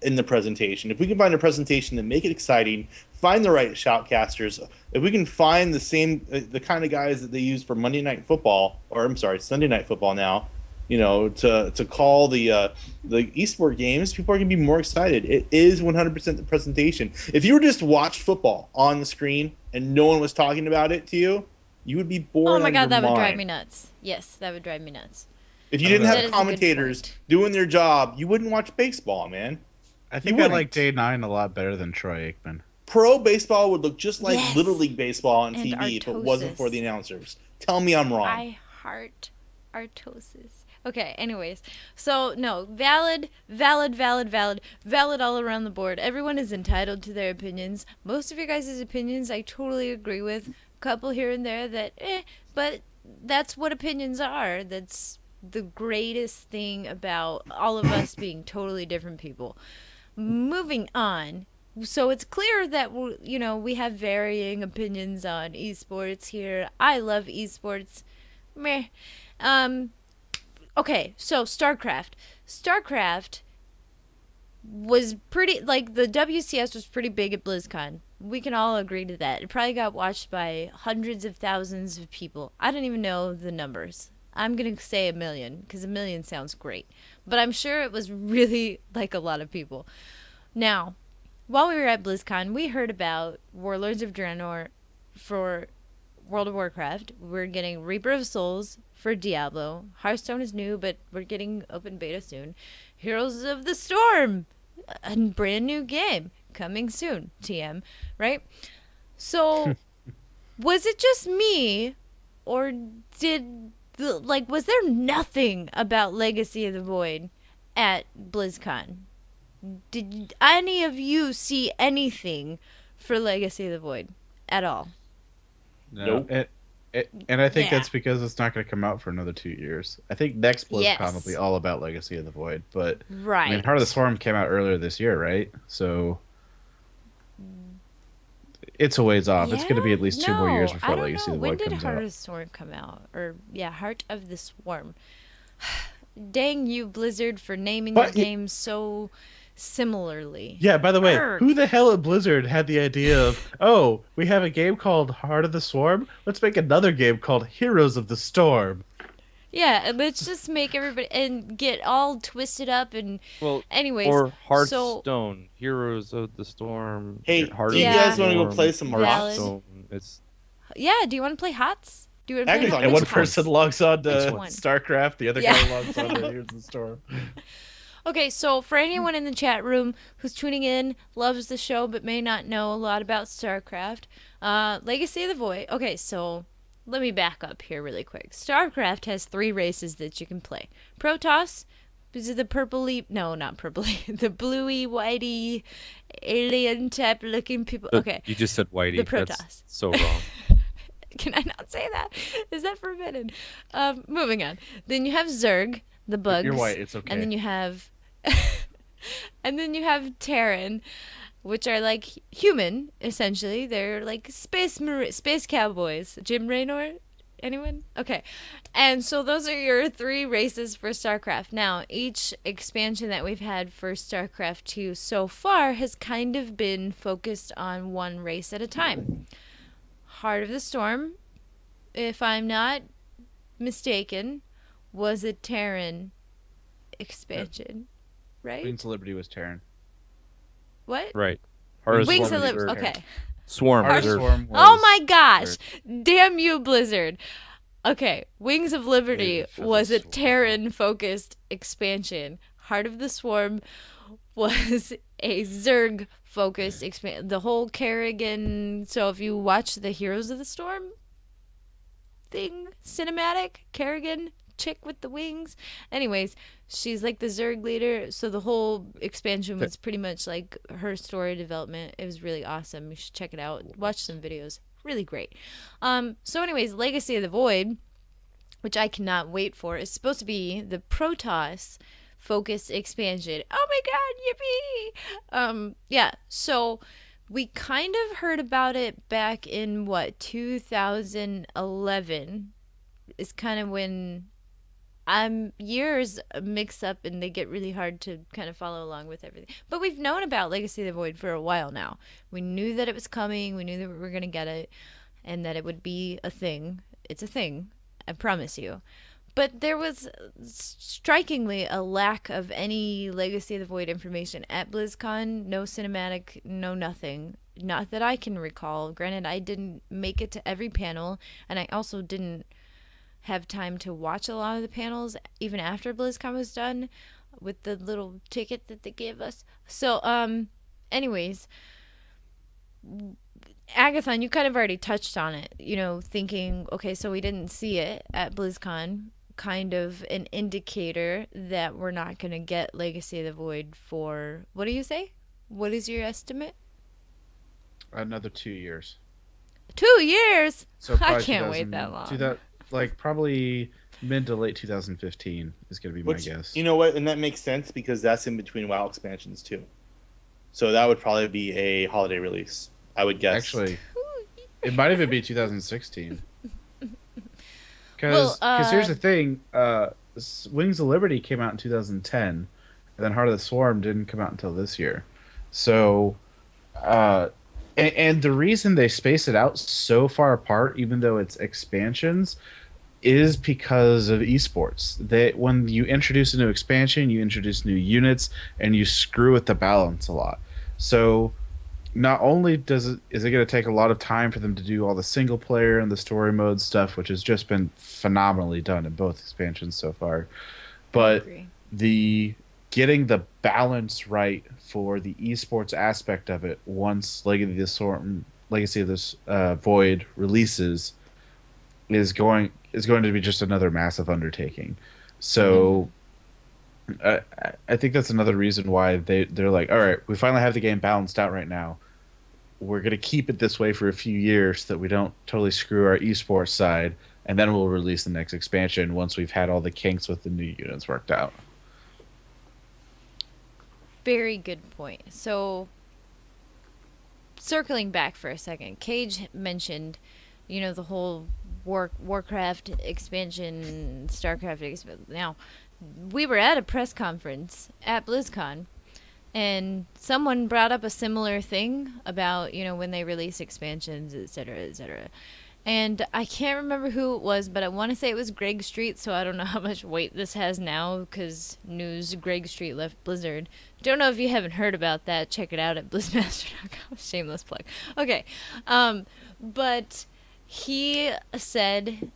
in the presentation. If we can find a presentation that make it exciting, find the right shoutcasters, if we can find the kind of guys that they use for Monday Night Football, or I'm sorry, Sunday Night Football now, to call the esport games, people are going to be more excited. It is 100% the presentation. If you were just to watch football on the screen and no one was talking about it to you, you would be bored. Oh my out of god, your that would drive mind. me nuts. Yes, that would drive me nuts. If you didn't That have is a good commentators point. doing their job, you wouldn't watch baseball, man. I think You I wouldn't. like Day 9 a lot better than Troy Aikman. Pro baseball would look just like Yes. Little League baseball on And TV if it Artosis. wasn't for the announcers. Tell me I'm wrong. I heart artosis. Okay, anyways. So, no, valid all around the board. Everyone is entitled to their opinions. Most of your guys' opinions I totally agree with. A couple here and there that, but that's what opinions are. That's the greatest thing about all of us being totally different people. Moving on. So it's clear that we have varying opinions on esports here. I love esports. Meh. Um okay, so StarCraft. StarCraft was pretty, like, the WCS was pretty big at BlizzCon. We can all agree to that. It probably got watched by hundreds of thousands of people. I don't even know the numbers. I'm going to say 1 million because 1 million sounds great. But I'm sure it was really, like, a lot of people. Now, while we were at BlizzCon, we heard about Warlords of Draenor for World of Warcraft. We're getting Reaper of Souls for Diablo. Hearthstone is new, but we're getting open beta soon. Heroes of the Storm, a brand new game coming soon. TM, right? So, was it just me, or was there nothing about Legacy of the Void at BlizzCon? Did any of you see anything for Legacy of the Void at all? No. Nope. And I think Yeah. that's because it's not going to come out for another 2 years. I think next BlizzCon Yes. will be all about Legacy of the Void. But Right. I mean, Heart of the Swarm came out earlier this year, right? So it's a ways off. It's going to be at least 2 more years before Legacy of the When Void did comes Heart out. of the Swarm come out? Heart of the Swarm. Dang you, Blizzard, for naming your But y- games so similarly. Yeah, by the way, Arrgh. who the hell at Blizzard had the idea of, oh, we have a game called Heart of the Swarm? Let's make another game called Heroes of the Storm. Yeah, and let's just make everybody and get all twisted up and Well, anyways. or So Hearthstone, Heroes of the Storm. Hey, Heart do you of the guys wanna go Storm, play some Valid. Hearthstone. It's yeah, do you want to play HOTS? Do you want to play Aggathon, HOTS? And Which one person logs on to Which one? StarCraft, the other Yeah. guy logs on to Heroes of the Storm. Okay, so for anyone in the chat room who's tuning in, loves the show, but may not know a lot about StarCraft, Legacy of the Void. Okay, so let me back up here really quick. StarCraft has 3 races that you can play. Protoss, is it the purpley? No, not purpley. The bluey, whitey, alien type looking people. Okay, You just said Whitey. The Protoss. That's so wrong. can I not say that? Is that forbidden? Moving on. Then you have Zerg, the bugs. You're white, it's okay. And then you have Terran, which are like human essentially. They're like space cowboys. Jim Raynor, anyone? Okay. And so those are your 3 races for StarCraft. Now, each expansion that we've had for StarCraft 2 so far has kind of been focused on one race at a time. Heart of the Storm, if I'm not mistaken, was a Terran expansion, right? Wings of Liberty was Terran. What? Right. Heart of the Wings Swarm of is Liberty. Earth. Okay. Swarm. Heart of is the Earth. Swarm was Oh my gosh! Earth. Damn you, Blizzard. Okay, Wings of Liberty Wings of was the a Swarm. Terran-focused expansion. Heart of the Swarm was a Zerg-focused expansion. The whole Kerrigan. So if you watch the Heroes of the Storm thing, cinematic, Kerrigan, chick with the wings. Anyways, she's like the Zerg leader. So the whole expansion was pretty much like her story development. It was really awesome. You should check it out. Watch some videos. Really great. So anyways, Legacy of the Void, which I cannot wait for, is supposed to be the Protoss focused expansion. Oh my god, yippee! Yeah, so we kind of heard about it back in 2011 is kind of when years mix up and they get really hard to kind of follow along with everything. But we've known about Legacy of the Void for a while now. We knew that it was coming. We knew that we were going to get it and that it would be a thing. It's a thing, I promise you. But there was strikingly a lack of any Legacy of the Void information at BlizzCon. No cinematic, no nothing. Not that I can recall. Granted, I didn't make it to every panel, and I also didn't have time to watch a lot of the panels even after BlizzCon was done with the little ticket that they gave us. So, anyways, Aggathon, you kind of already touched on it, thinking, okay, so we didn't see it at BlizzCon kind of an indicator that we're not going to get Legacy of the Void for, what do you say? What is your estimate? Another 2 years. 2 years? So I probably can't wait that long. Like probably mid to late 2015 is going to be my guess. You know what? And that makes sense because that's in between WoW expansions too. So that would probably be a holiday release, I would guess. Actually, it might even be 2016. Because here's the thing, Wings of Liberty came out in 2010, and then Heart of the Swarm didn't come out until this year. So, and the reason they space it out so far apart, even though it's expansions, is because of esports. When you introduce a new expansion, you introduce new units, and you screw with the balance a lot. So not only is it going to take a lot of time for them to do all the single player and the story mode stuff, which has just been phenomenally done in both expansions so far, but the getting the balance right for the esports aspect of it once Legacy of this Void releases is going to be just another massive undertaking. So I think that's another reason why they're like, all right, we finally have the game balanced out right now. We're going to keep it this way for a few years so that we don't totally screw our esports side, and then we'll release the next expansion once we've had all the kinks with the new units worked out. Very good point. So, circling back for a second, Kage mentioned, the whole Warcraft expansion, StarCraft expansion. Now, we were at a press conference at BlizzCon, and someone brought up a similar thing about, when they release expansions, etc., etc. And I can't remember who it was, but I want to say it was Greg Street, so I don't know how much weight this has now, because news, Greg Street left Blizzard. Don't know if you haven't heard about that. Check it out at blizzmaster.com. Shameless plug. Okay. But he said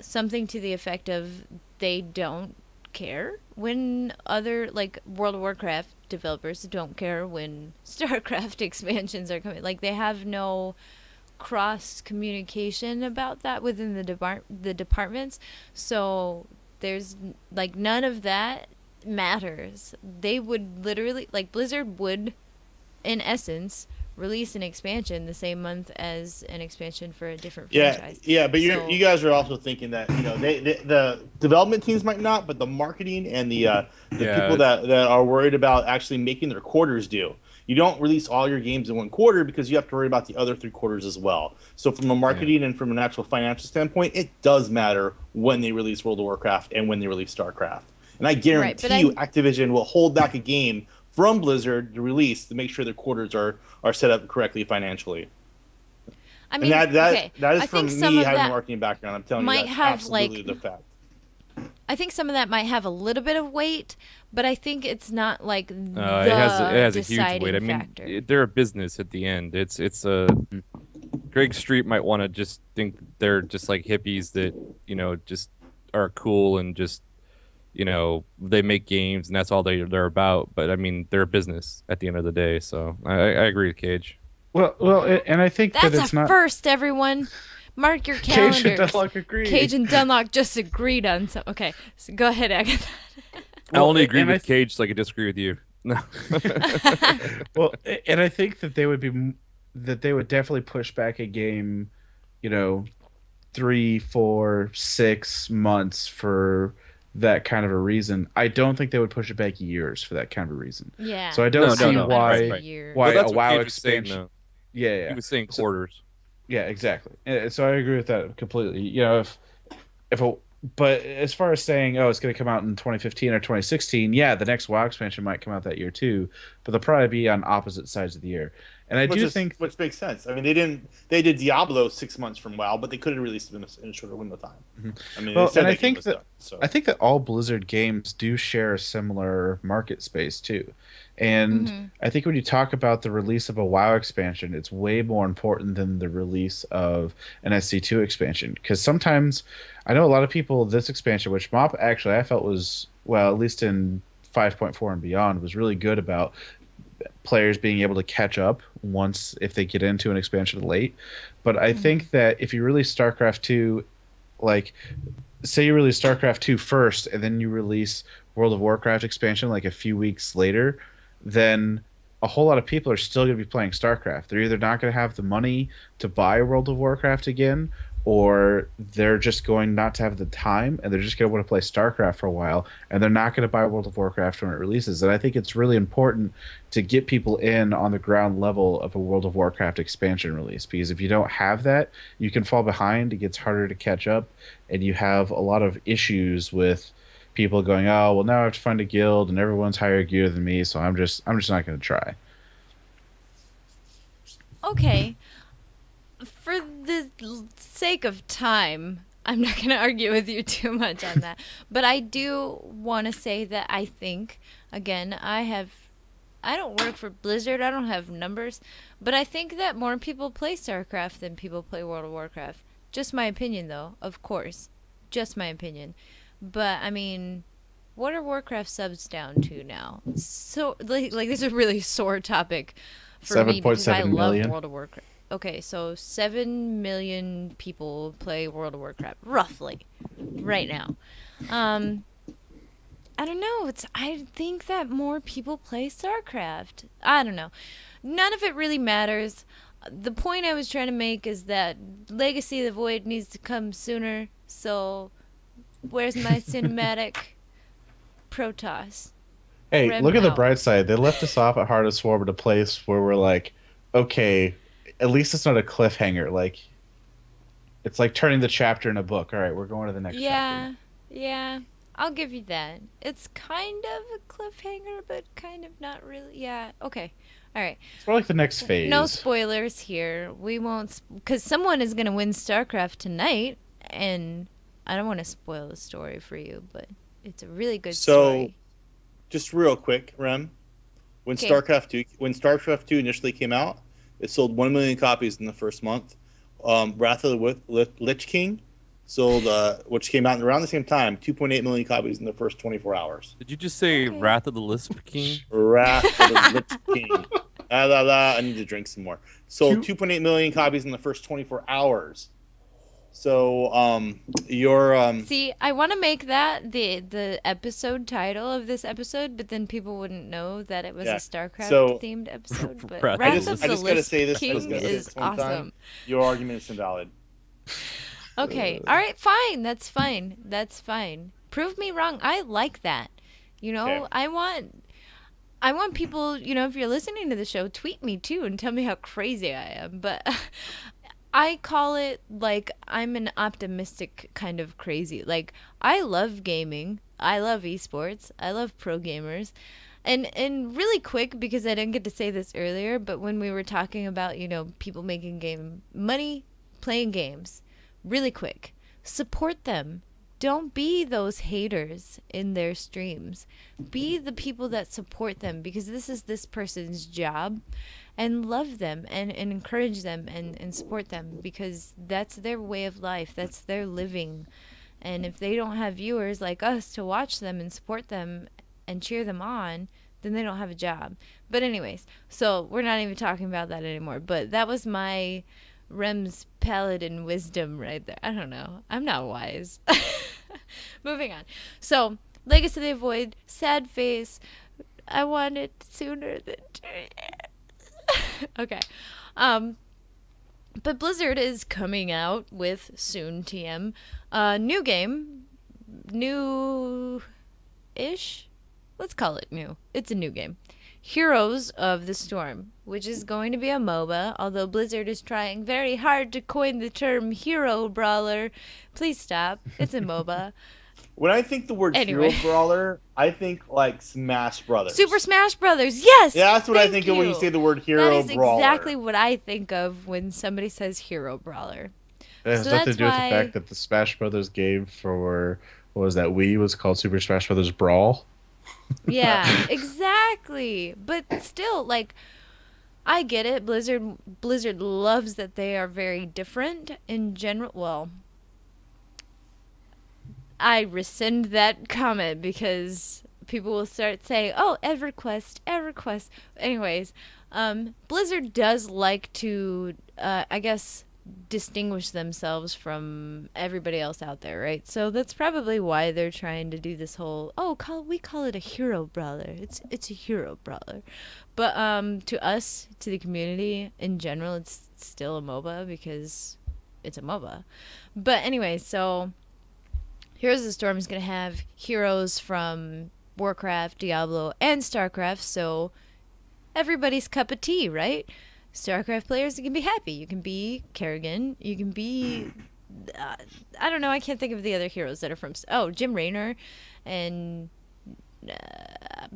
something to the effect of they don't care when other, like, World of Warcraft developers don't care when StarCraft expansions are coming. Like, they have no cross communication about that within the departments. So there's, like, none of that matters. They would literally, like, Blizzard would, in essence, release an expansion the same month as an expansion for a different franchise. Yeah, but you guys are also thinking that the development teams might not, but the marketing and the people that are worried about actually making their quarters due. You don't release all your games in one quarter because you have to worry about the other 3 quarters as well. So from a marketing and from an actual financial standpoint, it does matter when they release World of Warcraft and when they release StarCraft. And I guarantee you, Activision will hold back a game from Blizzard to release to make sure their quarters are set up correctly financially. I mean, and that is from me having a marketing background. I'm telling you, that's absolutely the fact. I think some of that might have a little bit of weight, but I think it's not like it has a huge weight. I factor. mean, they're a business at the end. It's a Greg Street might want to just think they're just like hippies that just are cool and just they make games and that's all they're about. But I mean, they're a business at the end of the day. So I agree with Kage. Well, and I think that's that it's not first, everyone. Mark your calendars. Kage and Dunlock agreed. Kage and Dunlock just agreed on some. Okay, so go ahead, Aggathon. I only agree with Kage, so I could disagree with you. No. Well, and I think that they would definitely push back a game, 3, 4, 6 months for that kind of a reason. I don't think they would push it back years for that kind of a reason. Yeah. So I don't see why a WoW expansion. Yeah. He was saying quarters. Yeah, exactly. So I agree with that completely. But as far as saying, it's going to come out in 2015 or 2016, yeah, the next WoW expansion might come out that year too, but they'll probably be on opposite sides of the year. And I think which makes sense. I mean, they did Diablo 6 months from WoW, but they could have released it in a shorter window of time. Mm-hmm. I mean, I think that all Blizzard games do share a similar market space too. And I think when you talk about the release of a WoW expansion, it's way more important than the release of an SC2 expansion. Because sometimes, I know a lot of people, this expansion, which MoP actually I felt was, well, at least in 5.4 and beyond, was really good about players being able to catch up once if they get into an expansion late. But I think that if you release StarCraft 2, like, say you release StarCraft 2 first and then you release World of Warcraft expansion like a few weeks later, then a whole lot of people are still going to be playing StarCraft. They're either not going to have the money to buy World of Warcraft again, or they're just going not to have the time and they're just going to want to play StarCraft for a while, and they're not going to buy World of Warcraft when it releases. And I think it's really important to get people in on the ground level of a World of Warcraft expansion release, because if you don't have that, you can fall behind. It gets harder to catch up, and you have a lot of issues with people going, "Oh, well, now I have to find a guild and everyone's higher gear than me, so I'm just not going to try." Okay. For the sake of time, I'm not going to argue with you too much on that. But I do want to say that I think, again, I don't work for Blizzard. I don't have numbers. But I think that more people play StarCraft than people play World of Warcraft. Just my opinion, though, of course. Just my opinion. But, I mean, what are Warcraft subs down to now? So, like this is a really sore topic for me because I 7.7 love million. World of Warcraft. Okay, so 7 million people play World of Warcraft, roughly, right now. I don't know. I think that more people play StarCraft. I don't know. None of it really matters. The point I was trying to make is that Legacy of the Void needs to come sooner. So, where's my cinematic Protoss? Hey, Rem look at the out. bright side. They left us off at Heart of Swarm at a place where we're like, okay, at least it's not a cliffhanger. Like, it's like turning the chapter in a book. All right, we're going to the next chapter. Yeah, I'll give you that. It's kind of a cliffhanger, but kind of not really. Yeah, okay. All right. It's more like the next phase. No spoilers here. We won't, because someone is going to win StarCraft tonight, and I don't want to spoil the story for you, but it's a really good story. Just real quick, Rem, when Okay. StarCraft 2 initially came out, it sold 1 million copies in the first month. Wrath of the Lich King sold, which came out around the same time, 2.8 million copies in the first 24 hours. Did you just say Okay. Wrath of the Lisp King? Wrath of the Lich King. I need to drink some more. Sold 2.8 million copies in the first 24 hours. So, See, I want to make that the episode title of this episode, but then people wouldn't know that it was Yeah. a StarCraft So- themed episode. But Wrath of Wrath the of I the just gotta Lisp say this. King is one time. awesome. Your argument is invalid. Okay, all right, fine. That's fine. That's fine. Prove me wrong. I like that. You know, Okay. I want people, you know, if you're listening to the show, tweet me too and tell me how crazy I am. But I call it like I'm an optimistic kind of crazy. Like I love gaming. I love esports. I love pro gamers. And really quick, because I didn't get to say this earlier, but when we were talking about, you know, people making game money playing games, really quick, support them. Don't be those haters in their streams. Be the people that support them, because this is this person's job, and love them and encourage them and support them, because that's their way of life. That's their living. And if they don't have viewers like us to watch them and support them and cheer them on, then they don't have a job. But anyways, so we're not even talking about that anymore. But that was my Rem's paladin wisdom right there. I don't know. I'm not wise. Moving on. So, Legacy of the Void, sad face. I want it sooner than okay. But Blizzard is coming out with soon TM new game, new-ish. Let's call it new. It's a new game. Heroes of the Storm, which is going to be a MOBA, although Blizzard is trying very hard to coin the term hero brawler. Please stop. It's a MOBA. When I think the word Anyway. hero brawler, I think like Smash Brothers. Super Smash Brothers. Yes. Yeah, that's what I thank think of when you say the word That hero is brawler. exactly what I think of when somebody says hero brawler. It has So nothing to that's do with the why- fact that the Smash Brothers game for what was that Wii was called Super Smash Brothers Brawl. Yeah, exactly. But still, like, I get it. Blizzard loves that they are very different in general. Well, I rescind that comment because people will start saying, "Oh, EverQuest." Anyways, Blizzard does like to, I guess, distinguish themselves from everybody else out there, right? So that's probably why they're trying to do this whole we call it a hero brawler. It's a hero brawler. But to us, to the community in general, it's still a MOBA because it's a MOBA. But anyway, so Heroes of the Storm is going to have heroes from Warcraft, Diablo, and StarCraft, so everybody's cup of tea, right? StarCraft players, you can be happy. You can be Kerrigan. You can be... I don't know. I can't think of the other heroes that are from... Oh, Jim Raynor and...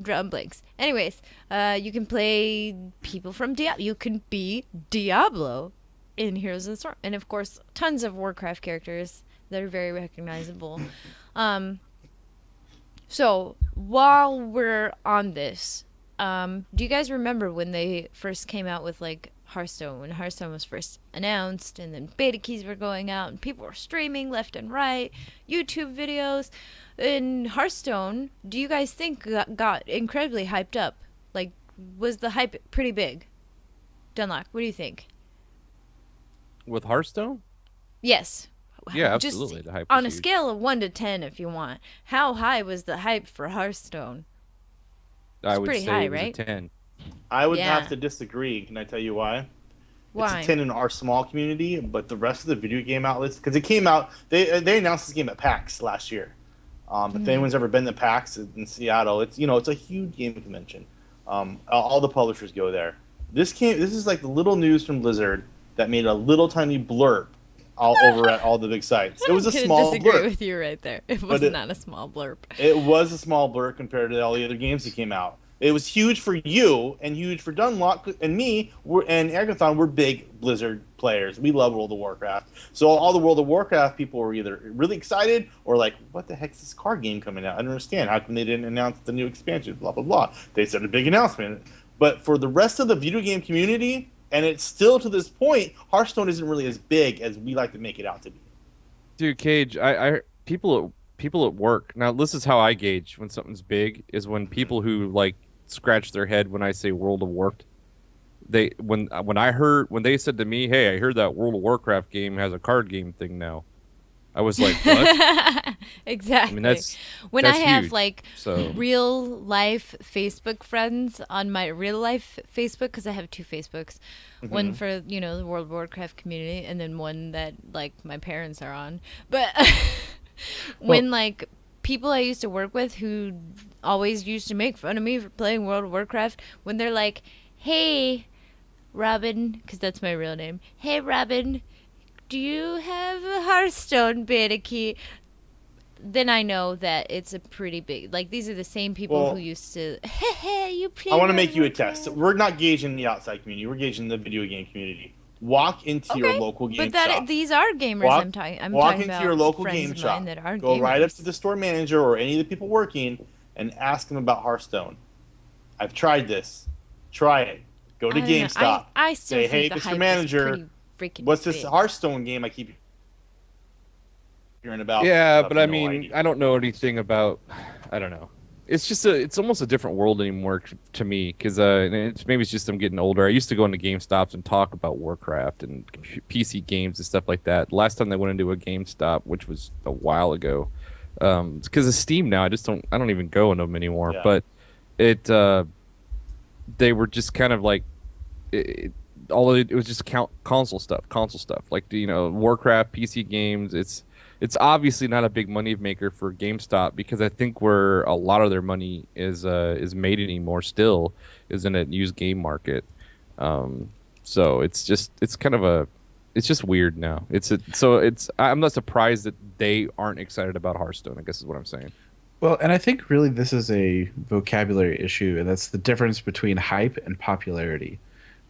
drum blanks. Anyways, you can play people from Diablo. You can be Diablo in Heroes of the Storm. And, of course, tons of Warcraft characters that are very recognizable. So, while we're on this... do you guys remember when they first came out with like Hearthstone, when Hearthstone was first announced and then beta keys were going out and people were streaming left and right, YouTube videos? In Hearthstone, do you guys think got incredibly hyped up? Like, was the hype pretty big? Dunlock, what do you think? With Hearthstone? Yes. Yeah, Just absolutely. The hype on a was huge. scale of 1 to 10 if you want. How high was the hype for Hearthstone? I would pretty say high, it was right? a 10. I would Yeah. have to disagree. Can I tell you why? Why? It's a 10 in our small community, but the rest of the video game outlets, because it came out, they announced this game at PAX last year. If anyone's ever been to PAX in Seattle, it's a huge game convention. All the publishers go there. This is like the little news from Blizzard that made a little tiny blurb all over at all the big sites. It was a I'm gonna small disagree blurb. with you right there. It was not a small blurb. It was a small blur compared to all the other games that came out. It was huge for you and huge for Dunlock and me. And Aggathon. We're big Blizzard players. We love World of Warcraft. So all the World of Warcraft people were either really excited or like, what the heck is this card game coming out? I don't understand. How come they didn't announce the new expansion? Blah, blah, blah. They said a big announcement. But for the rest of the video game community, and it's still to this point, Hearthstone isn't really as big as we like to make it out to be. Dude, Cage, I people at work. Now, this is how I gauge when something's big is when people who like scratch their head when I say World of Warcraft. When they said to me, "Hey, I heard that World of Warcraft game has a card game thing now." I was like, "What?" Exactly. I mean, that's I have huge. like So real life Facebook friends on my real life Facebook, because I have two Facebooks, one for the World of Warcraft community and then one that like my parents are on. But when like people I used to work with who always used to make fun of me for playing World of Warcraft, when they're like, "Hey, Robin," because that's my real name. "Hey, Robin, do you have a Hearthstone beta key?" Then I know that it's a pretty big... Like, these are the same people who used to... Hey, you play... I want to World make of you a Warcraft." test. We're not gauging the outside community. We're gauging the video game community. Walk into your local game shop. These are gamers I'm talking Walk about. into your local friends game of mine shop. that are Go gamers. right up to the store manager or any of the people working and ask them about Hearthstone. I've tried this. Try it. Go to I don't know. GameStop. I still Say, think "Hey, the Mr. hype Manager, is pretty freaking what's this big. Hearthstone game I keep hearing about?" yeah, Have but I no mean, idea. I don't know anything about. I don't know. It's almost a different world anymore to me because maybe it's just I'm getting older. I used to go into GameStops and talk about Warcraft and PC games and stuff like that. Last time I went into a GameStop, which was a while ago, it's because of Steam now. I don't even go into them anymore. Yeah. But they were just kind of like it was just console stuff. Like Warcraft PC games. It's obviously not a big money maker for GameStop because I think where a lot of their money is made anymore still is in a used game market. So it's just weird now. I'm not surprised that they aren't excited about Hearthstone, I guess is what I'm saying. Well, and I think really this is a vocabulary issue, and that's the difference between hype and popularity.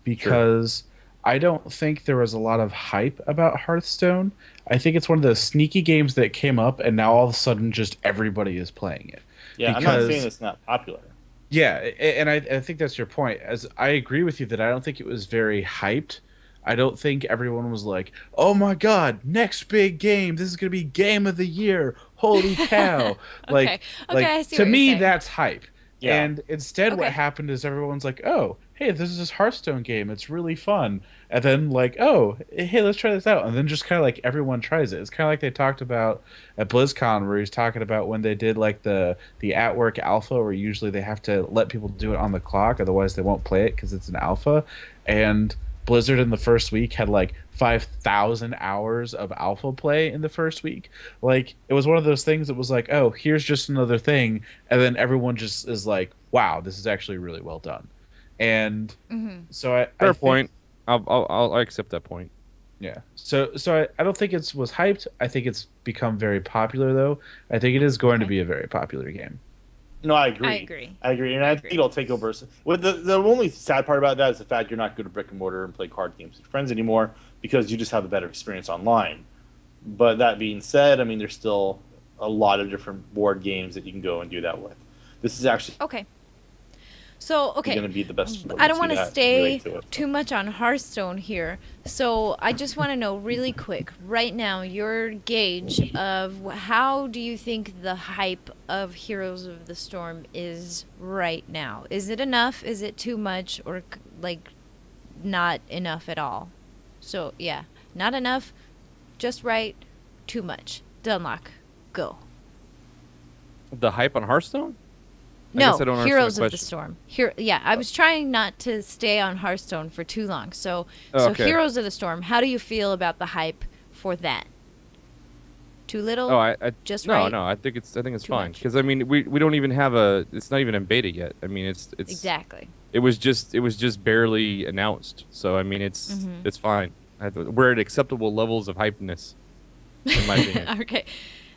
Because I don't think there was a lot of hype about Hearthstone. I think it's one of those sneaky games that came up, and now all of a sudden just everybody is playing it. Yeah, I'm not saying it's not popular. Yeah, and I think that's your point. As I agree with you that I don't think it was very hyped. I don't think everyone was like, "Oh my God, next big game! This is gonna be game of the year! Holy cow!" Okay, I see to what you're me, saying. that's hype. Yeah. And instead, what Okay. happened is everyone's like, "Oh, hey, this is this Hearthstone game. It's really fun." And then like, "Oh, hey, let's try this out." And then just kind of like everyone tries it. It's kind of like they talked about at BlizzCon, where he's talking about when they did like the at work alpha, where usually they have to let people do it on the clock, otherwise they won't play it because it's an alpha. And Blizzard in the first week had like 5,000 hours of alpha play in the first week. Like it was one of those things that was like, oh, here's just another thing, and then everyone just is like, wow, this is actually really well done. And so I Fair think, point. I'll accept that point. yeah. So I don't think it was hyped. I think it's become very popular though. I think it is going to Okay. be a very popular game. No, I agree. I agree. I agree, and I think it'll take over. With the only sad part about that is the fact you're not good at brick and mortar and play card games with your friends anymore because you just have a better experience online. But that being said, I mean, there's still a lot of different board games that you can go and do that with. This is actually Okay. So, okay. going to be the best. I don't want to stay relate to it. too much on Hearthstone here. So I just want to know really quick, right now, your gauge of how do you think the hype of Heroes of the Storm is right now? Is it enough? Is it too much? Or like not enough at all? So yeah, not enough, just right, too much. Dunlock, go. The hype on Hearthstone? I No, guess I don't understand Heroes the of the question. Storm. Here, yeah, I was trying not to stay on Hearthstone for too long. So, Oh, so okay. Heroes of the Storm. How do you feel about the hype for that? Too little? Oh, I Just no, right? no. I think it's Too fine much. because I mean we don't even have a. It's not even in beta yet. I mean it's Exactly. it was just barely announced. So I mean it's fine. We're at acceptable levels of hypeness, in my opinion. Okay.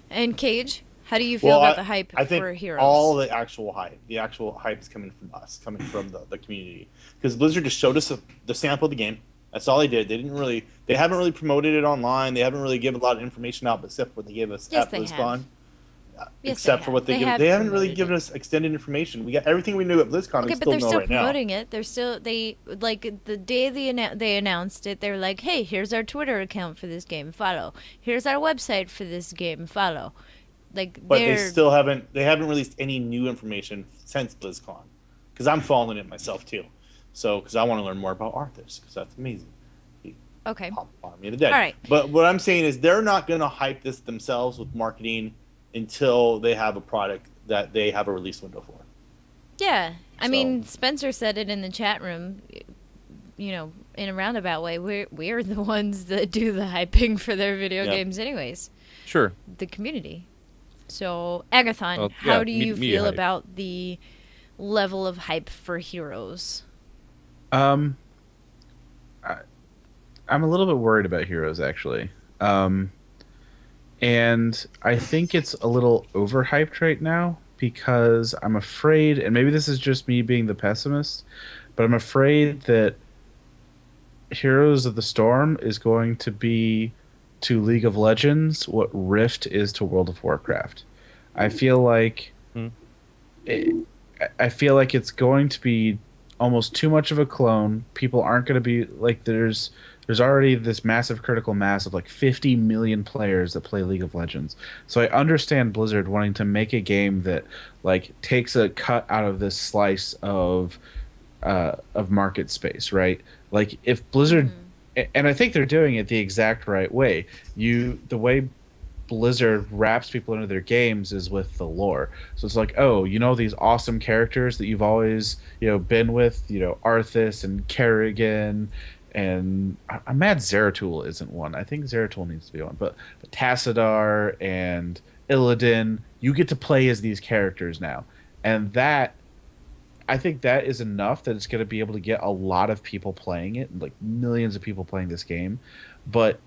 And Cage, how do you feel about the hype I think for Heroes? all the actual hype is coming from us, coming from the community. Because Blizzard just showed us the sample of the game. That's all they did. They haven't really promoted it online. They haven't really given a lot of information out, except what they gave us Yes, at they BlizzCon. have. Yes, Except they for have. what They have they haven't really promoted given it. us extended information. We got everything we knew at BlizzCon. Okay, We but they're know still right now. promoting it. They're still they like the day they announced it. They were like, "Hey, here's our Twitter account for this game. Follow. Here's our website for this game. Follow." Like But they they're still haven't released any new information since BlizzCon. Because I'm following it myself too. So because I want to learn more about Arthas because that's amazing. okay. Army of the Dead. All right. But what I'm saying is they're not going to hype this themselves with marketing until they have a product that they have a release window for. Yeah, I So- mean Spencer said it in the chat room. You know, in a roundabout way, we're the ones that do the hyping for their video Yep. games, anyways. Sure. The community. So Aggathon, Well, how yeah, do you media feel hype. about the level of hype for Heroes? Um, I'm a little bit worried about Heroes actually. And I think it's a little overhyped right now because I'm afraid, and maybe this is just me being the pessimist, but I'm afraid that Heroes of the Storm is going to be to League of Legends what Rift is to World of Warcraft. I feel like Hmm. I feel like it's going to be almost too much of a clone. People aren't going to be like there's already this massive critical mass of like 50 million players that play League of Legends. So I understand Blizzard wanting to make a game that like takes a cut out of this slice of market space, right? Like if Blizzard and I think they're doing it the exact right way. The way Blizzard wraps people into their games is with the lore. So it's like, oh, you know these awesome characters that you've always, been with, Arthas and Kerrigan, and I'm mad Zeratul isn't one. I think Zeratul needs to be one, but Tassadar and Illidan, you get to play as these characters now, and that I think that is enough that it's going to be able to get a lot of people playing it, like millions of people playing this game, but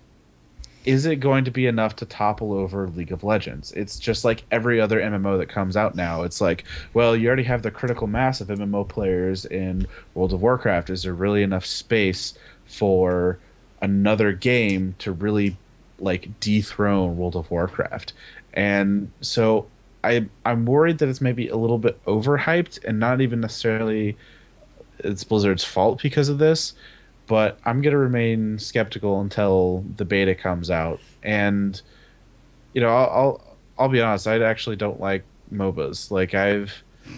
is it going to be enough to topple over League of Legends? It's just like every other MMO that comes out now. It's like, well, you already have the critical mass of MMO players in World of Warcraft. Is there really enough space for another game to really like dethrone World of Warcraft? And so I'm worried that it's maybe a little bit overhyped and not even necessarily it's Blizzard's fault because of this, but I'm going to remain skeptical until the beta comes out. And I'll be honest, I actually don't like MOBAs. Like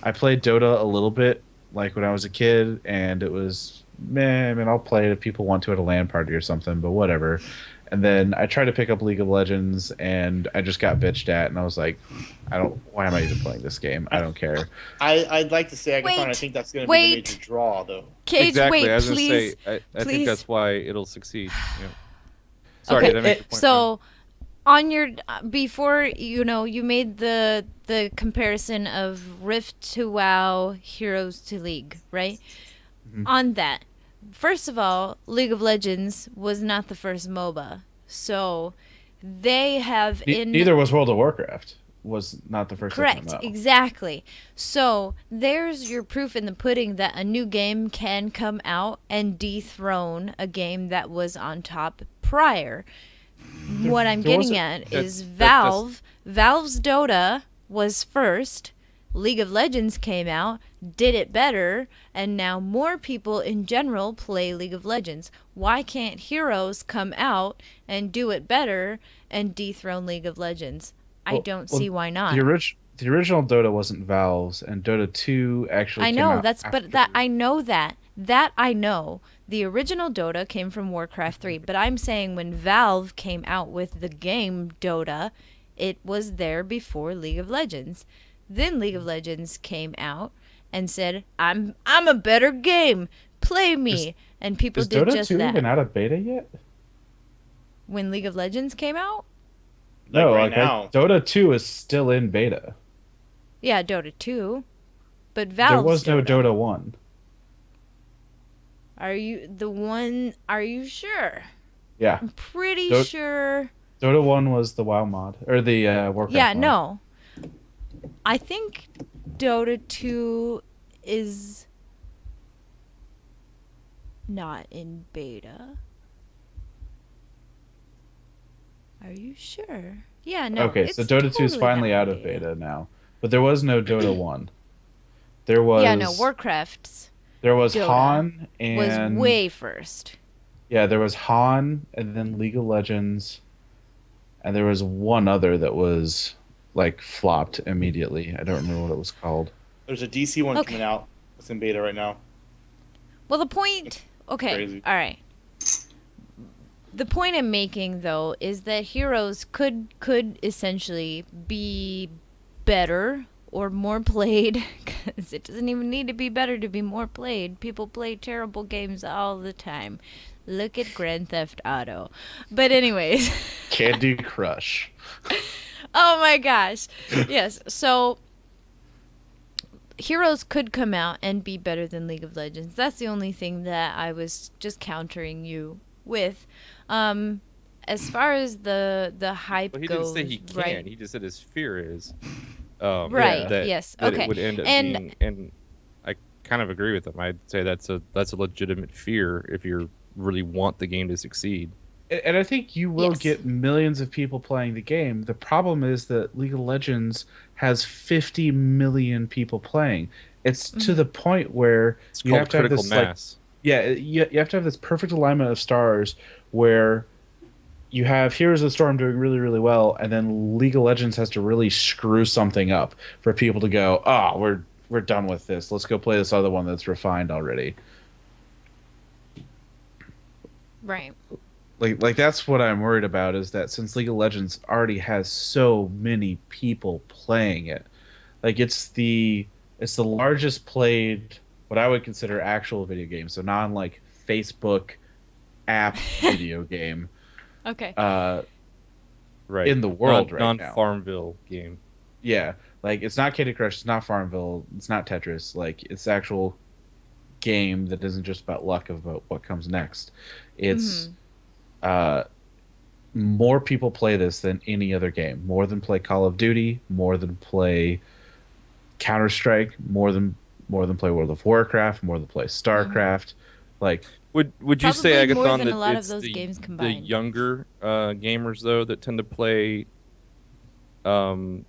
I played Dota a little bit, like when I was a kid, and it was, man, I mean, I'll play it if people want to at a LAN party or something, but whatever. And then I tried to pick up League of Legends, and I just got bitched at, and I was like, why am I even playing this game? I don't care. I'd like to say Aggathon. I Wait, think that's going to be the wait. major draw, though. Cage, Exactly. wait, I was please. gonna say, I think please. that's why it'll succeed. Yeah. Sorry, Okay, did I make your point? so on your before you made the comparison of Rift to WoW, Heroes to League, right? On that, first of all, League of Legends was not the first MOBA, so they have Neither was World of Warcraft. Was not the first to correct, come out. exactly. So there's your proof in the pudding that a new game can come out and dethrone a game that was on top prior. What I'm there getting wasn't- at is that's- Valve's Dota was first. League of Legends came out, did it better, and now more people in general play League of Legends. Why can't Heroes come out and do it better and dethrone League of Legends? I don't see why not. The original Dota wasn't Valve's, and Dota 2 actually I came know out that's after. but that I know that I know. The original Dota came from Warcraft 3, but I'm saying when Valve came out with the game Dota, it was there before League of Legends. Then League of Legends came out and said, "I'm a better game. Play me." And people Is did Dota just 2 that. even out of beta yet? When League of Legends came out? No, right like now. Dota 2 is still in beta. Yeah, Dota 2. But There Valve's was no Dota 1. Are you sure? Yeah, I'm pretty Dota- sure. Dota 1 was the WoW mod or the Warcraft Yeah, mod. no. I think Dota 2 is not in beta. Are you sure? Yeah, no. Okay, so Dota 2 is totally finally not out in of beta now. But there was no Dota 1. There Yeah, no. Warcraft's There was Dota Han was and way first. yeah, there was Han and then League of Legends, and there was one other that was like flopped immediately. I don't remember what it was called. There's a DC one Okay. coming out. It's in beta right now. Well, the point. Okay, Crazy. all right. The point I'm making though is that Heroes could essentially be better or more played, because it doesn't even need to be better to be more played. People play terrible games all the time. Look at Grand Theft Auto. But anyways, Candy Crush. oh my gosh. Yes, so Heroes could come out and be better than League of Legends. That's the only thing that I was just countering you with. As far as the hype Well, he goes, didn't say he can. right? He just said his fear is. Right, That, yes, that okay. it would end up And- being, and I kind of agree with him. I'd say that's a legitimate fear if you really want the game to succeed. And I think you will Yes. get millions of people playing the game. The problem is that League of Legends has 50 million people playing. It's to the point where It's you called have to have critical this like mass. yeah, you have to have this perfect alignment of stars where you have Heroes of the Storm doing really, really well, and then League of Legends has to really screw something up for people to go, oh, we're done with this. Let's go play this other one that's refined already. Right. Like that's what I'm worried about, is that since League of Legends already has so many people playing it, like it's the largest played what I would consider actual video game, so non like Facebook app video game Okay. Right. in the world right now. Non-Farmville game. Yeah, like it's not Candy Crush, it's not Farmville, it's not Tetris. Like it's actual game that isn't just about luck about what comes next. It's more people play this than any other game. More than play Call of Duty, more than play Counter-Strike, more than play World of Warcraft, more than play StarCraft. Like Would you say, Probably more Aggathon, than that a lot of it's those the, games the combined. younger gamers though that tend to play? I'm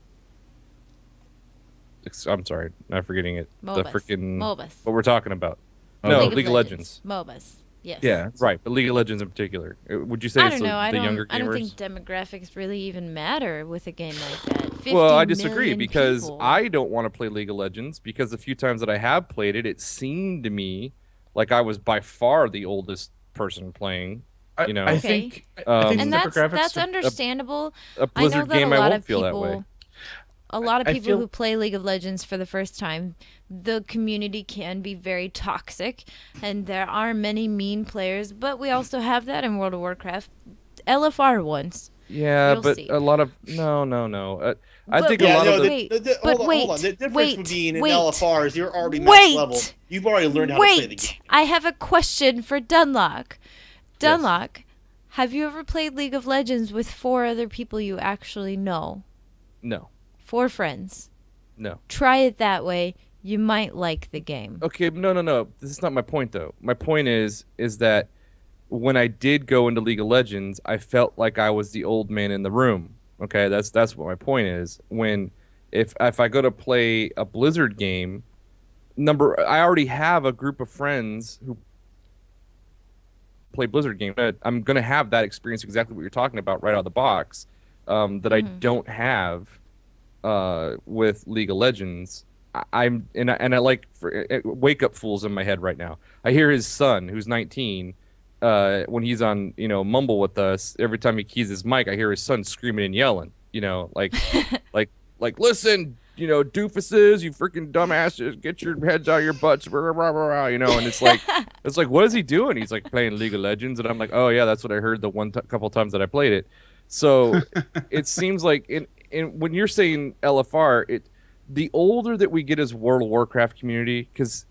sorry, not forgetting it. MOBAs. The freaking MOBAs. what we're talking about. Oh, No, League League of Legends. MOBAs. Yes. Yeah. Right, but League of Legends in particular. Would you say I it's don't know. the younger I don't gamers? think demographics really even matter with a game like that. 50 Well, I disagree million because people. I don't want to play League of Legends because the few times that I have played it, it seemed to me like I was by far the oldest person playing. I, You I know, Okay. think I think And um, that's demographics. understandable. a I know Blizzard that game, I won't feel that way. a lot of I people feel who play League of Legends for the first time, the community can be very toxic, and there are many mean players, but we also have that in World of Warcraft. LFR ones. Yeah, You'll but see. a lot of no. I But think a Yeah, lot of no. the wait, Hold but on, hold on. The wait, difference with wait, being in wait, LFR is you're already max level. wait, You've already learned how to play the game. wait. I have a question for Dunlock. Yes. Dunlock, have you ever played League of Legends with 4 other people you actually know? no, 4 friends. no. Try it that way. You might like the game. Okay, no. This is not my point though. My point is that when I did go into League of Legends, I felt like I was the old man in the room. Okay, that's what my point is. When if I go to play a Blizzard game, I already have a group of friends who play Blizzard game. I'm gonna have that experience exactly what you're talking about right out of the box, that I don't have with League of Legends. I like wake up fools in my head right now. I hear his son, who's 19, when he's on Mumble with us. Every time he keys his mic, I hear his son screaming and yelling. Like listen, doofuses, you freaking dumbasses, get your heads out of your butts, rah, rah, rah, rah, and it's like what is he doing? He's like playing League of Legends, and I'm like, oh yeah, that's what I heard the couple times that I played it. So it seems like when you're saying LFR, the older that we get as World of Warcraft community, because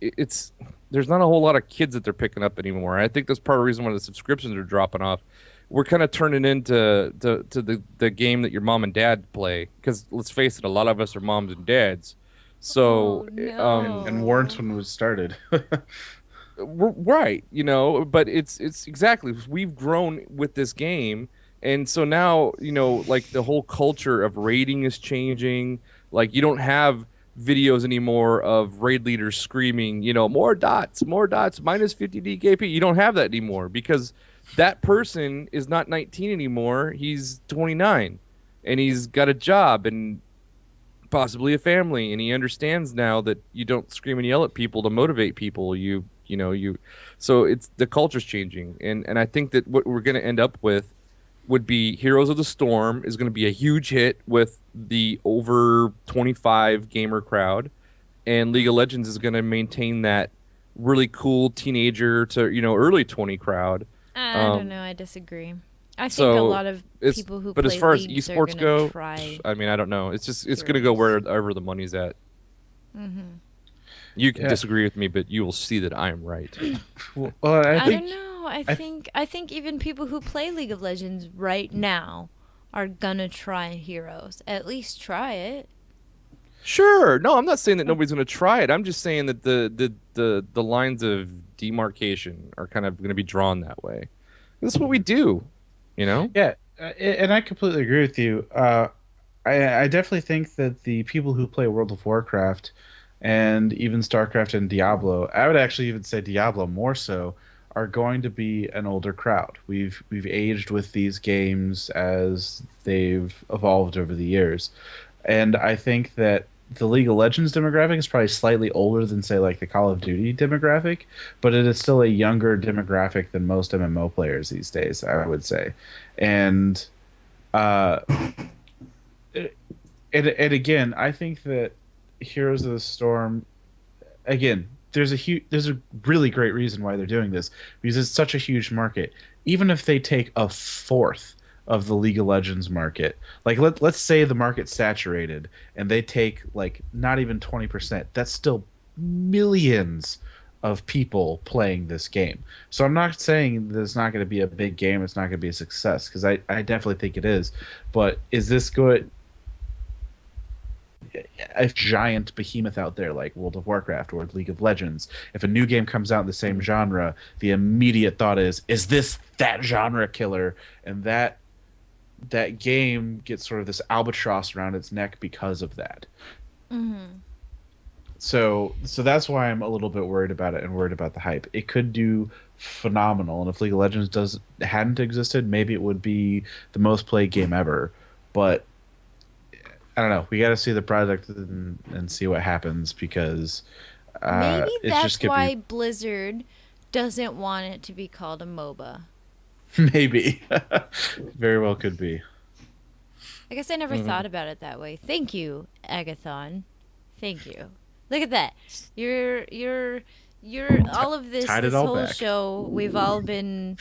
there's not a whole lot of kids that they're picking up anymore. I think that's part of the reason why the subscriptions are dropping off. We're kind of turning into the game that your mom and dad play. Because let's face it, a lot of us are moms and dads. So, Oh, no. and weren't when we started. right, but it's exactly, we've grown with this game, and so now like the whole culture of raiding is changing. Like you don't have videos anymore of raid leaders screaming, more dots, minus 50 DKP. You don't have that anymore because that person is not 19 anymore. He's 29 and he's got a job and possibly a family, and he understands now that you don't scream and yell at people to motivate people. So it's the culture's changing, and I think that what we're going to end up with would be Heroes of the Storm is going to be a huge hit with the over 25 gamer crowd, and League of Legends is going to maintain that really cool teenager to early 20 crowd. I don't know. I disagree. I think so a lot of people who but play as far as leagues are esports gonna go, try. I mean, I don't know. It's going to go wherever the money's at. You can disagree with me, but you will see that I am right. Well, I think don't know. I think even people who play League of Legends right now are gonna try Heroes. At least try it. Sure. No, I'm not saying that nobody's going to try it. I'm just saying that the lines of demarcation are kind of going to be drawn that way. That's what we do, Yeah, and I completely agree with you. I definitely think that the people who play World of Warcraft and even StarCraft and Diablo, I would actually even say Diablo more so, are going to be an older crowd. We've aged with these games as they've evolved over the years. And I think that the League of Legends demographic is probably slightly older than, say, like the Call of Duty demographic, but it is still a younger demographic than most MMO players these days, I would say. And and again, I think that Heroes of the Storm, again, there's a really great reason why they're doing this, because it's such a huge market. Even if they take a fourth of the League of Legends market, like let's say the market's saturated and they take like not even 20%, that's still millions of people playing this game. So I'm not saying that it's not going to be a big game, it's not going to be a success, because I definitely think it is. But is this good? A giant behemoth out there like World of Warcraft or League of Legends, if a new game comes out in the same genre, the immediate thought is this that genre killer? And that game gets sort of this albatross around its neck because of that. So that's why I'm a little bit worried about it and worried about the hype. It could do phenomenal, and if League of Legends hadn't existed, maybe it would be the most played game ever. But I don't know. We got to see the project and see what happens because Maybe it that's just could why Blizzard doesn't want it to be called a MOBA. be maybe very well could be. I guess I never thought about it that way. Thank you, Aggathon. Thank you. Look at that. You're all of this Tied it this all whole back. show we've all been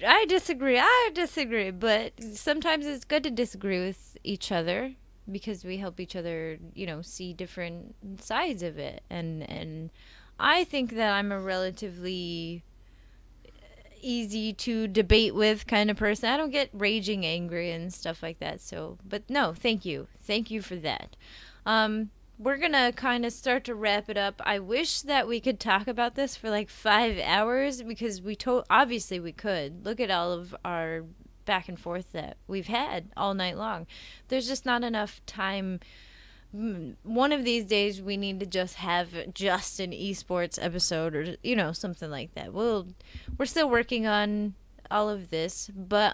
I disagree, but sometimes it's good to disagree with each other because we help each other, see different sides of it. And I think that I'm a relatively easy to debate with kind of person. I don't get raging angry and stuff like that. So, but no, thank you. Thank you for that. We're going to kind of start to wrap it up. I wish that we could talk about this for like 5 hours because obviously we could. Look at all of our back and forth that we've had all night long. There's just not enough time. One of these days we need to just have just an esports episode or something like that. We're still working on all of this, but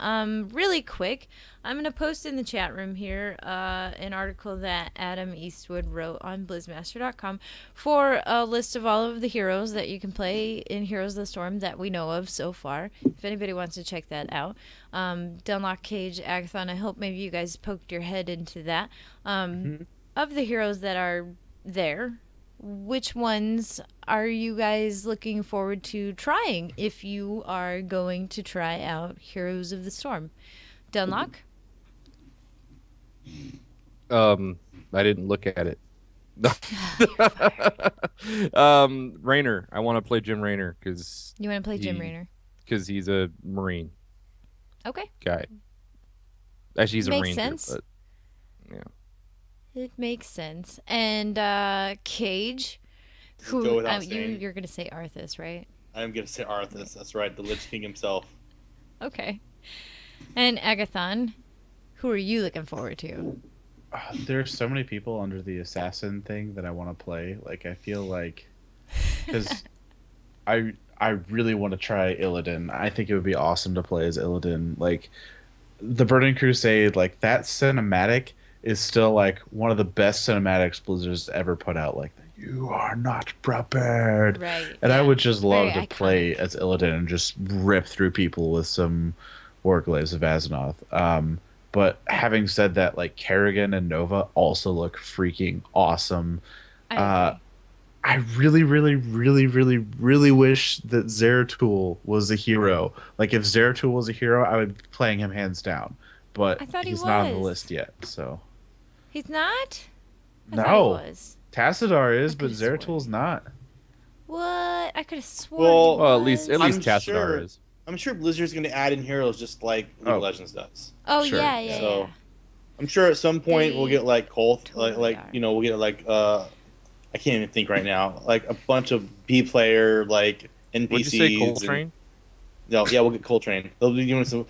really quick, I'm gonna post in the chat room here an article that Adam Eastwood wrote on blizzmaster.com for a list of all of the heroes that you can play in Heroes of the Storm that we know of so far. If anybody wants to check that out, Dunlock, Kage, Aggathon, I hope maybe you guys poked your head into that. Of the heroes that are there, which ones are you guys looking forward to trying if you are going to try out Heroes of the Storm? Dunlock? I didn't look at it. Raynor. I want to play Jim Raynor because You want to play Jim Raynor? Because he's a Marine Okay. guy. Actually, he's a Makes Ranger, sense. but yeah. It makes sense. And Kage, Go without saying. you're gonna say Arthas, right? I'm gonna say Arthas. That's right, the Lich King himself. Okay. And Aggathon, who are you looking forward to? There's so many people under the assassin thing that I want to play. Like I feel like because I really want to try Illidan. I think it would be awesome to play as Illidan. Like the Burning Crusade, like that cinematic is still like one of the best cinematics Blizzard's ever put out. Like you are not prepared, Right. and I would just love Very to play iconic. as Illidan and just rip through people with some Warglaves of Azzinoth. But having said that, like Kerrigan and Nova also look freaking awesome. I agree. I really, really, really, really, really wish that Zeratul was a hero. Like if Zeratul was a hero, I would be playing him hands down. But I thought he he's not on the was. list yet, so He's not? I no. thought he was. Tassadar is, but could've sworn. Zeratul's not. What? I could have sworn. Well- he Well, at least was. I'm Tassadar sure- is. I'm sure Blizzard's gonna add in heroes just like League Oh. of Legends does. Oh Sure. yeah. So I'm sure at some point They we'll get like Colt, totally are. we'll get like I can't even think right now. Like a bunch of B player like NPCs. Would you say and- Coltrane? No, yeah, we'll get Coltrane. They'll be doing some.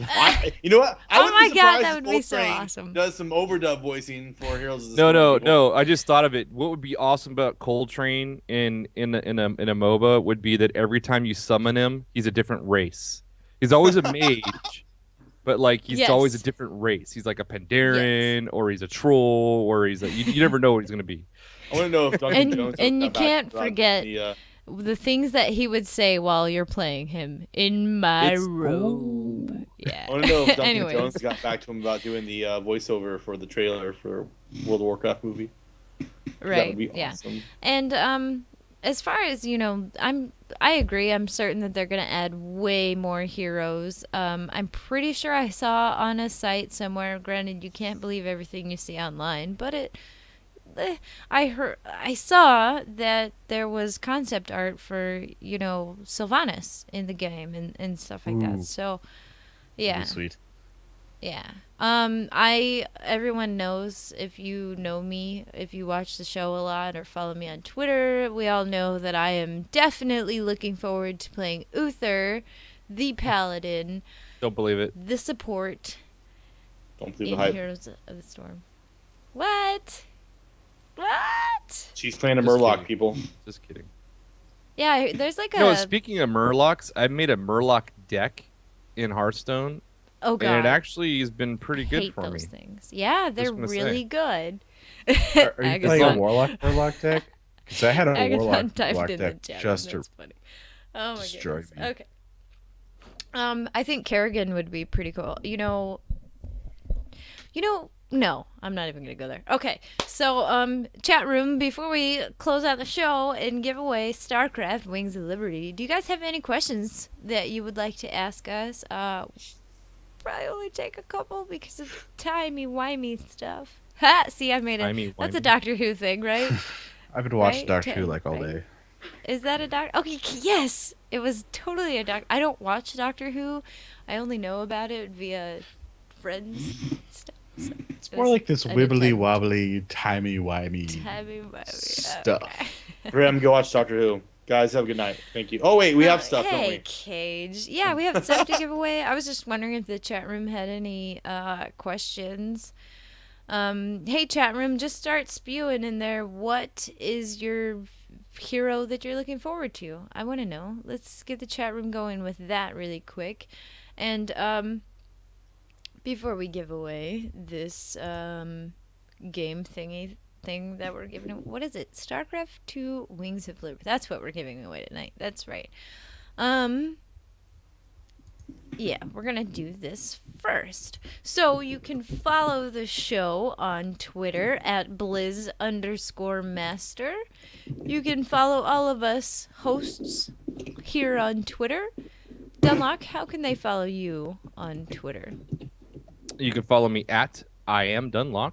You know what? I Oh wouldn't be my God, surprised that if would be so Coltrane awesome. Does some overdub voicing for Heroes of the No, Storm no, people. no. I just thought of it. What would be awesome about Coltrane in a MOBA would be that every time you summon him, he's a different race. He's always a mage, but like he's Yes. always a different race. He's like a Pandaren, or he's a troll, or he's you never know what he's gonna be. I want to know if Duncan And- Jones. and you got back can't about forget the, The things that he would say while you're playing him in my It's- robe. Yeah. I want to know if Duncan Anyways. Jones got back to him about doing the voiceover for the trailer for World of Warcraft movie. That Right. would be Yeah. awesome. And as far as I agree. I'm certain that they're gonna add way more heroes. I'm pretty sure I saw on a site somewhere. Granted, you can't believe everything you see online, but I saw that there was concept art for Sylvanas in the game and stuff like that. Ooh. So, That'd yeah. be sweet. Yeah. Everyone knows, if you know me, if you watch the show a lot or follow me on Twitter, we all know that I am definitely looking forward to playing Uther, the paladin, Don't believe it. the support Don't believe in the hype. Heroes of the Storm. What? She's playing a Just Murloc, kidding. people. Just kidding. Yeah, there's like No, a. speaking of Murlocs, I made a Murloc deck in Hearthstone, Oh and god. it actually has been pretty good hate for those me. things. Yeah, they're gonna say. really good. Are you playing a Aggathon- Warlock deck? Because I had a Agathon typed Warlock in the deck chat. just to That's funny. Oh my destroy goodness. me. Okay. I think Kerrigan would be pretty cool. No, I'm not even gonna go there. Okay, so chat room. Before we close out the show and give away StarCraft Wings of Liberty, do you guys have any questions that you would like to ask us? Probably only take a couple because of timey-wimey stuff. Ha! See, I made it. That's a Timey-wimey. Doctor Who thing, right? I've been watching Right? Doctor Who like all Right? day. Is that a Doctor? Okay, yes! It was totally a Doctor. I don't watch Doctor Who. I only know about it via friends and stuff. So It's more like this wibbly wobbly, timey wimey Timey-wimey. stuff. Okay. Rem, go watch Doctor Who. Guys, have a good night. Thank you. Oh, wait, we have stuff, don't Hey, we? Cage. Yeah, we have stuff to give away. I was just wondering if the chat room had any questions. Hey, chat room, just start spewing in there. What is your hero that you're looking forward to? I want to know. Let's get the chat room going with that really quick. And before we give away this game thing that we're giving away, what is it? StarCraft 2 Wings of Liberty. That's what we're giving away tonight. That's right. Yeah, we're gonna do this first. So you can follow the show on Twitter at Blizz_master. You can follow all of us hosts here on Twitter. Dunlock, how can they follow you on Twitter? You can follow me at I am Dunlock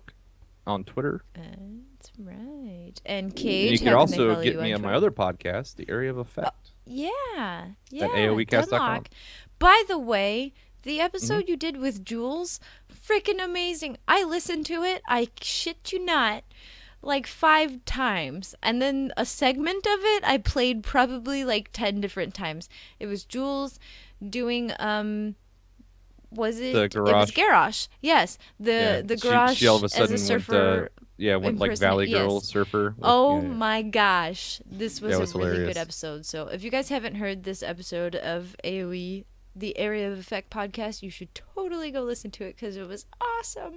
on Twitter. That's right. And Kage, You can how can they also follow get you me on my Twitter? other podcast, The Area of Effect. Yeah. AOEcast.com. Dunlock. By the way, the Mm-hmm. episode you did with Jules, freaking amazing. I listened to it, I shit you not, like 5 times. And then a segment of it I played probably like 10 different times. It was Jules doing was it? The It was Garrosh. Garrosh. Yes. The Garrosh She all of a as sudden a surfer. went like Valley Girl Yes. surfer. Oh Yeah, yeah. my gosh, this was That a was really hilarious. good episode. So if you guys haven't heard this episode of AOE, the Area of Effect podcast, you should totally go listen to it because it was awesome.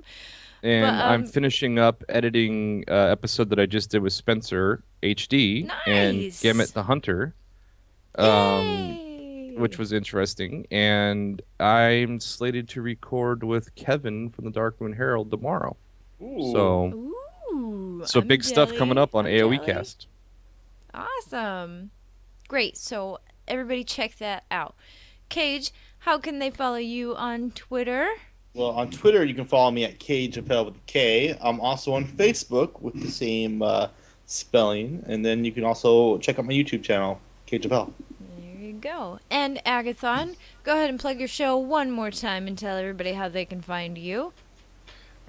And But, I'm finishing up editing episode that I just did with Spencer HD and Nice. Gemmet the Hunter, Yay! which was interesting. And I'm slated to record with Kevin from the Dark Moon Herald tomorrow. Ooh. Ooh, So I'm big stuff coming jelly. up on I'm AOE jelly. Cast. Awesome. Great. So everybody check that out. Cage, how can they follow you on Twitter? Well, on Twitter, you can follow me at CageFL with a K. I'm also on Facebook with the same spelling. And then you can also check out my YouTube channel, CageFL. There you go. And Aggathon, go ahead and plug your show one more time and tell everybody how they can find you.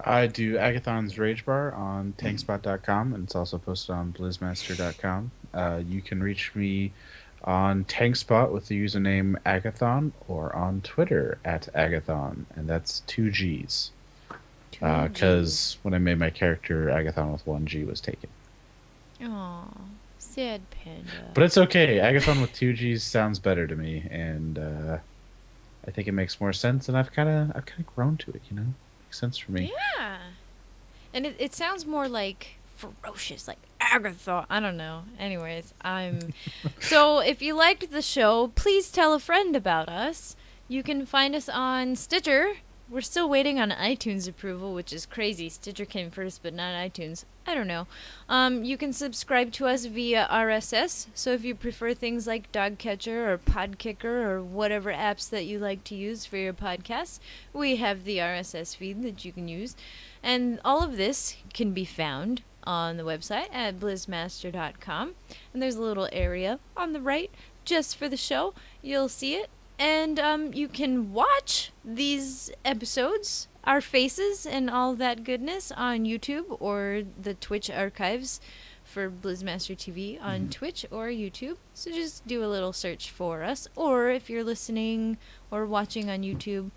I do Aggathon's Rage Bar on tankspot.com, and it's also posted on blizzmaster.com. You can reach me on Tankspot with the username Aggathon, or on Twitter at Aggathon, and that's 2 G's. Because when I made my character, Aggathon with 1 G was taken. Aw, sad panda. But it's okay. Aggathon with 2 G's sounds better to me, and I think it makes more sense, and I've kind of grown to it, you know? Makes sense for me. Yeah. And it sounds more like ferocious, like Aggathon. I don't know. Anyways, So if you liked the show, please tell a friend about us. You can find us on Stitcher. We're still waiting on iTunes approval, which is crazy. Stitcher came first, but not iTunes. I don't know. You can subscribe to us via RSS. So if you prefer things like Dogcatcher or Podkicker or whatever apps that you like to use for your podcasts, we have the RSS feed that you can use. And all of this can be found on the website at blizzmaster.com. And there's a little area on the right just for the show. You'll see it. And you can watch these episodes, our faces, and all that goodness on YouTube or the Twitch archives for Blizzmaster TV on Twitch or YouTube. So just do a little search for us. Or if you're listening or watching on YouTube,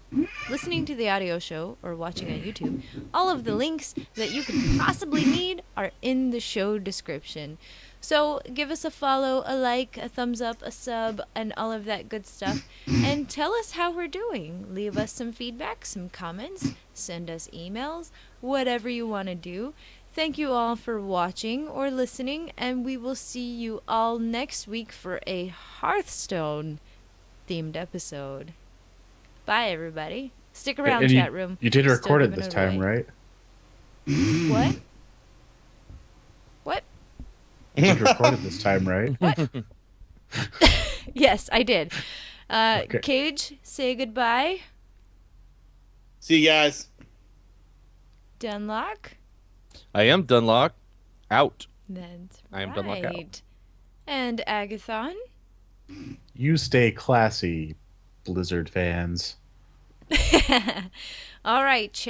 listening to the audio show or watching on YouTube, all of the links that you could possibly need are in the show description. So give us a follow, a like, a thumbs up, a sub, and all of that good stuff. And tell us how we're doing. Leave us some feedback, some comments, send us emails, whatever you want to do. Thank you all for watching or listening, and we will see you all next week for a Hearthstone themed episode. Bye, everybody. Stick around, And chat room. You did Still record it giving this time, away. right? What? What? You did record it this time, right? What? Yes, I did. Okay. Kage, say goodbye. See you guys. Dunlock. I am Dunlock. Out. That's I am Dunlock out. right. And Aggathon. You stay classy, Blizzard fans. All right, chat.